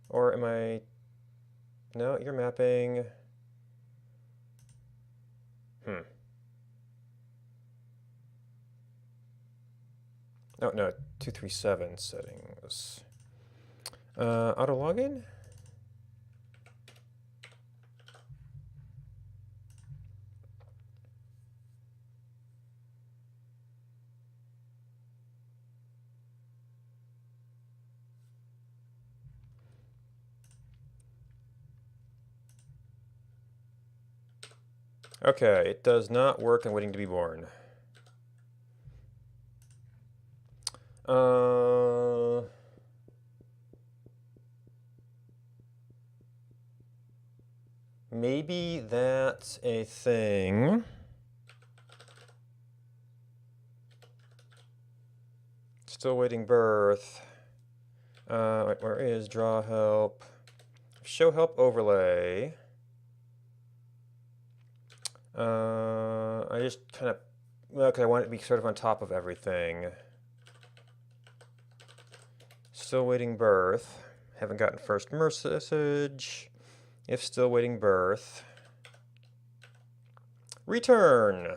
Or am I... No, you're mapping... Oh, no, 237 settings. Auto login? Okay, it does not work on Waiting to be Born. Maybe that's a thing. Still waiting birth. Wait, where is draw help? Show help overlay. I just kind of, okay, I want it to be sort of on top of everything. Still waiting birth. Haven't gotten first message. If still waiting birth. Return.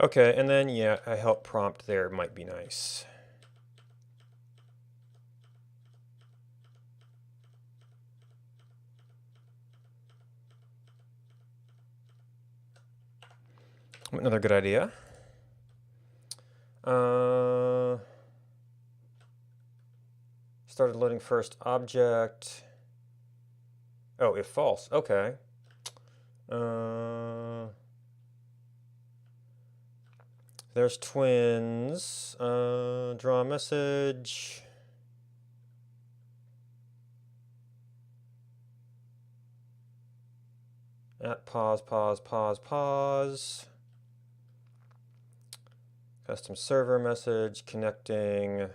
Okay, and then, yeah, a help prompt there might be nice. Another good idea. Started loading first object. Oh, if false, okay. There's twins. Draw a message. At pause, pause, pause, pause. Custom server message connecting.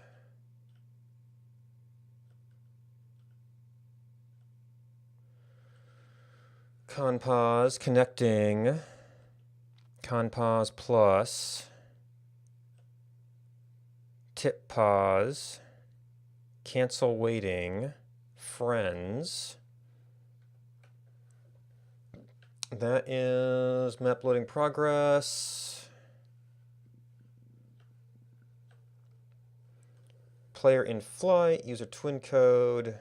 Conpause connecting. Conpause plus. Tip pause. Cancel waiting. Friends. That is map loading progress. Player in flight, user twin code.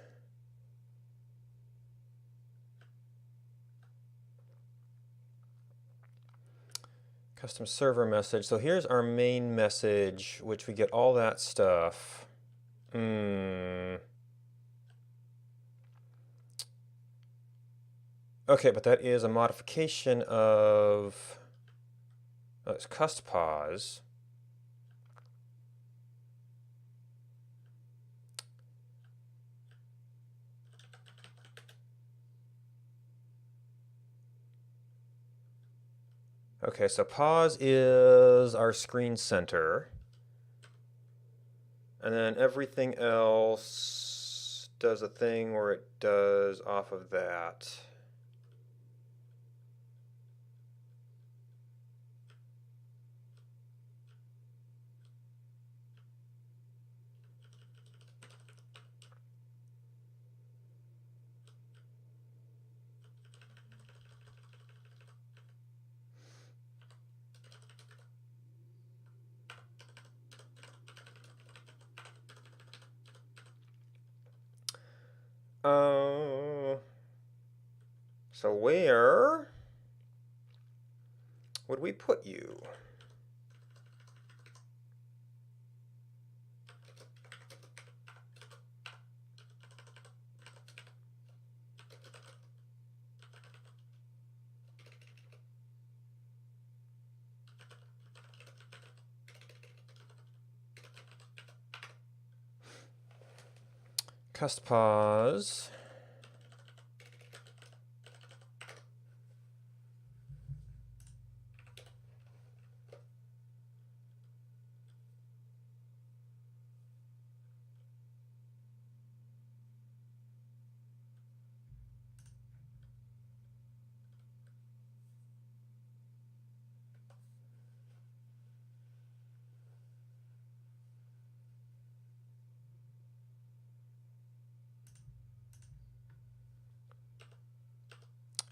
Custom server message. So here's our main message, which we get all that stuff. Okay, but that is a modification of it's cust pause. Okay, so pause is our screen center. And then everything else does a thing where it does off of that. So where would we put you? Cust pause.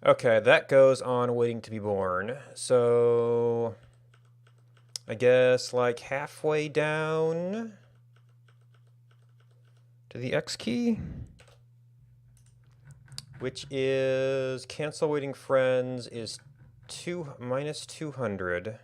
Okay, that goes on waiting to be born. So I guess like halfway down to the X key, which is cancel waiting friends is minus 200.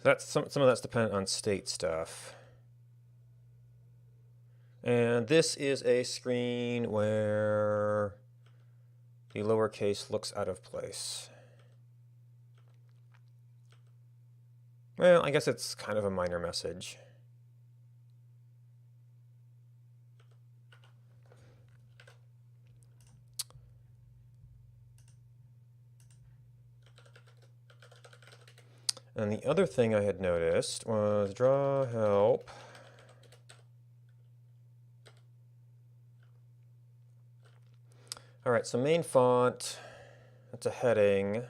That's some of that's dependent on state stuff. And this is a screen where the lowercase looks out of place. Well, I guess it's kind of a minor message. And the other thing I had noticed was draw help. All right, so main font, that's a heading.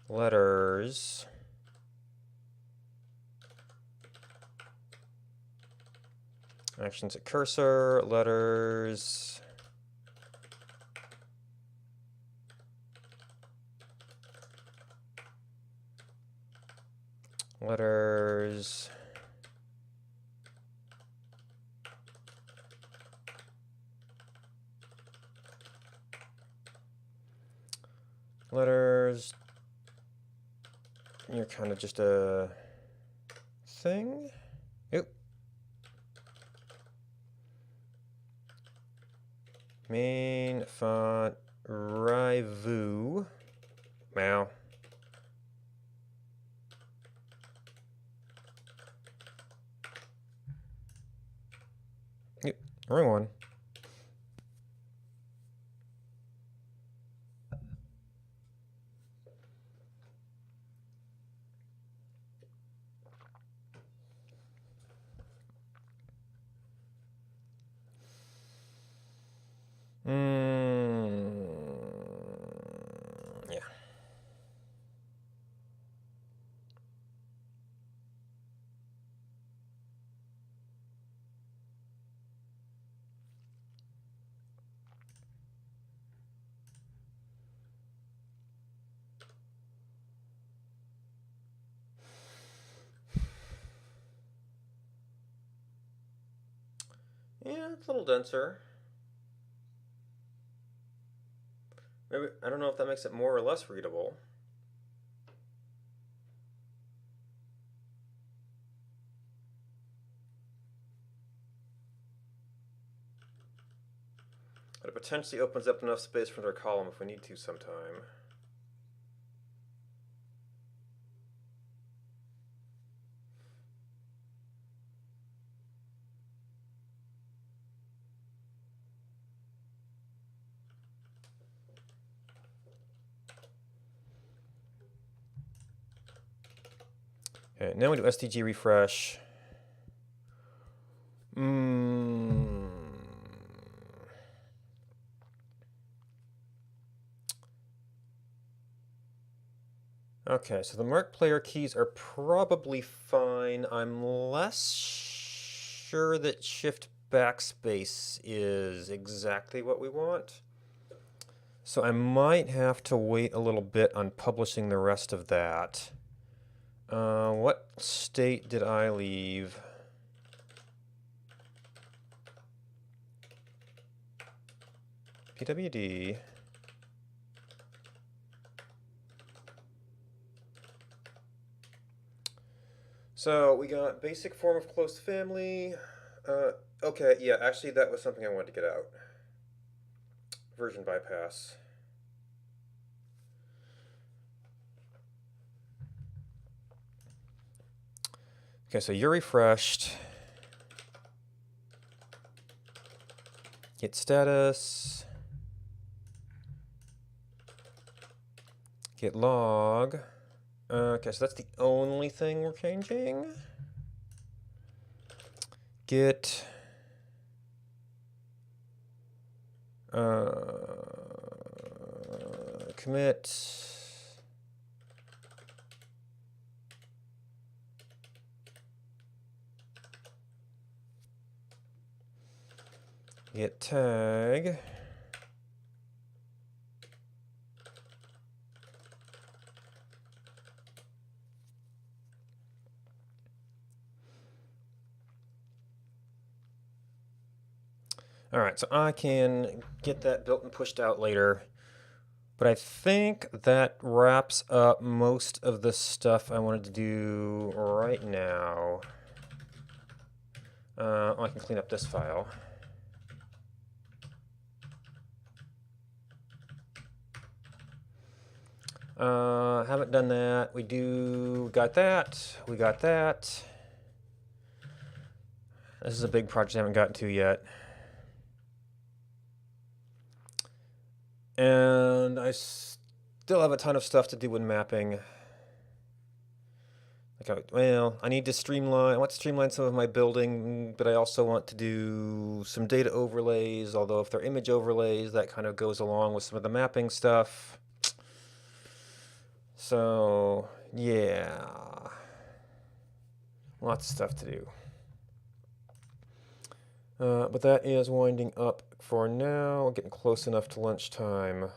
Letters. Actions at cursor, letters. Letters. Letters. You're kind of just a thing. Oop. Main font Rivu. Wow. Yep, wrong one. Yeah. Yeah, it's a little denser. Maybe, I don't know if that makes it more or less readable. But it potentially opens up enough space for another column if we need to sometime. Okay, now we do SDG refresh. Okay, so the mark player keys are probably fine. I'm less sure that shift backspace is exactly what we want. So I might have to wait a little bit on publishing the rest of that. What state did I leave? PWD. So we got basic form of close family. Okay, yeah, actually that was something I wanted to get out. Version bypass. Okay, so you're refreshed. Get status. Get log. Okay, so that's the only thing we're changing. Get commit. Get tag. All right, so I can get that built and pushed out later. But I think that wraps up most of the stuff I wanted to do right now. I can clean up this file. Haven't done that. We got that. We got that. This is a big project I haven't gotten to yet. And I still have a ton of stuff to do with mapping. Well, I need to streamline. I want to streamline some of my building, but I also want to do some data overlays. Although if they're image overlays, that kind of goes along with some of the mapping stuff. So yeah, lots of stuff to do. But that is winding up for now. We're getting close enough to lunchtime.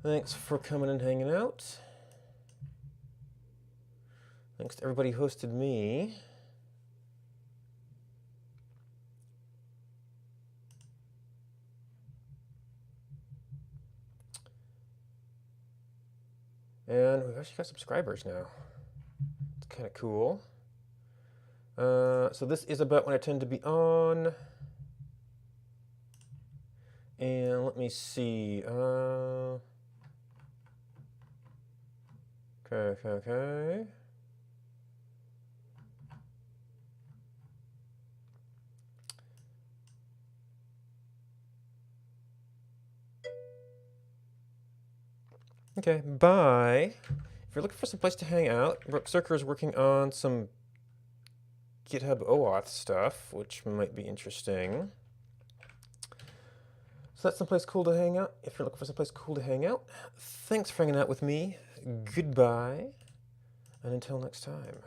Thanks for coming and hanging out. Thanks to everybody who hosted me. And we've actually got subscribers now. It's kind of cool. So this is about when I tend to be on. And let me see. Okay. Okay, bye. If you're looking for some place to hang out, Circer is working on some GitHub OAuth stuff, which might be interesting. So that's someplace cool to hang out. If you're looking for someplace cool to hang out, thanks for hanging out with me. Goodbye, and until next time.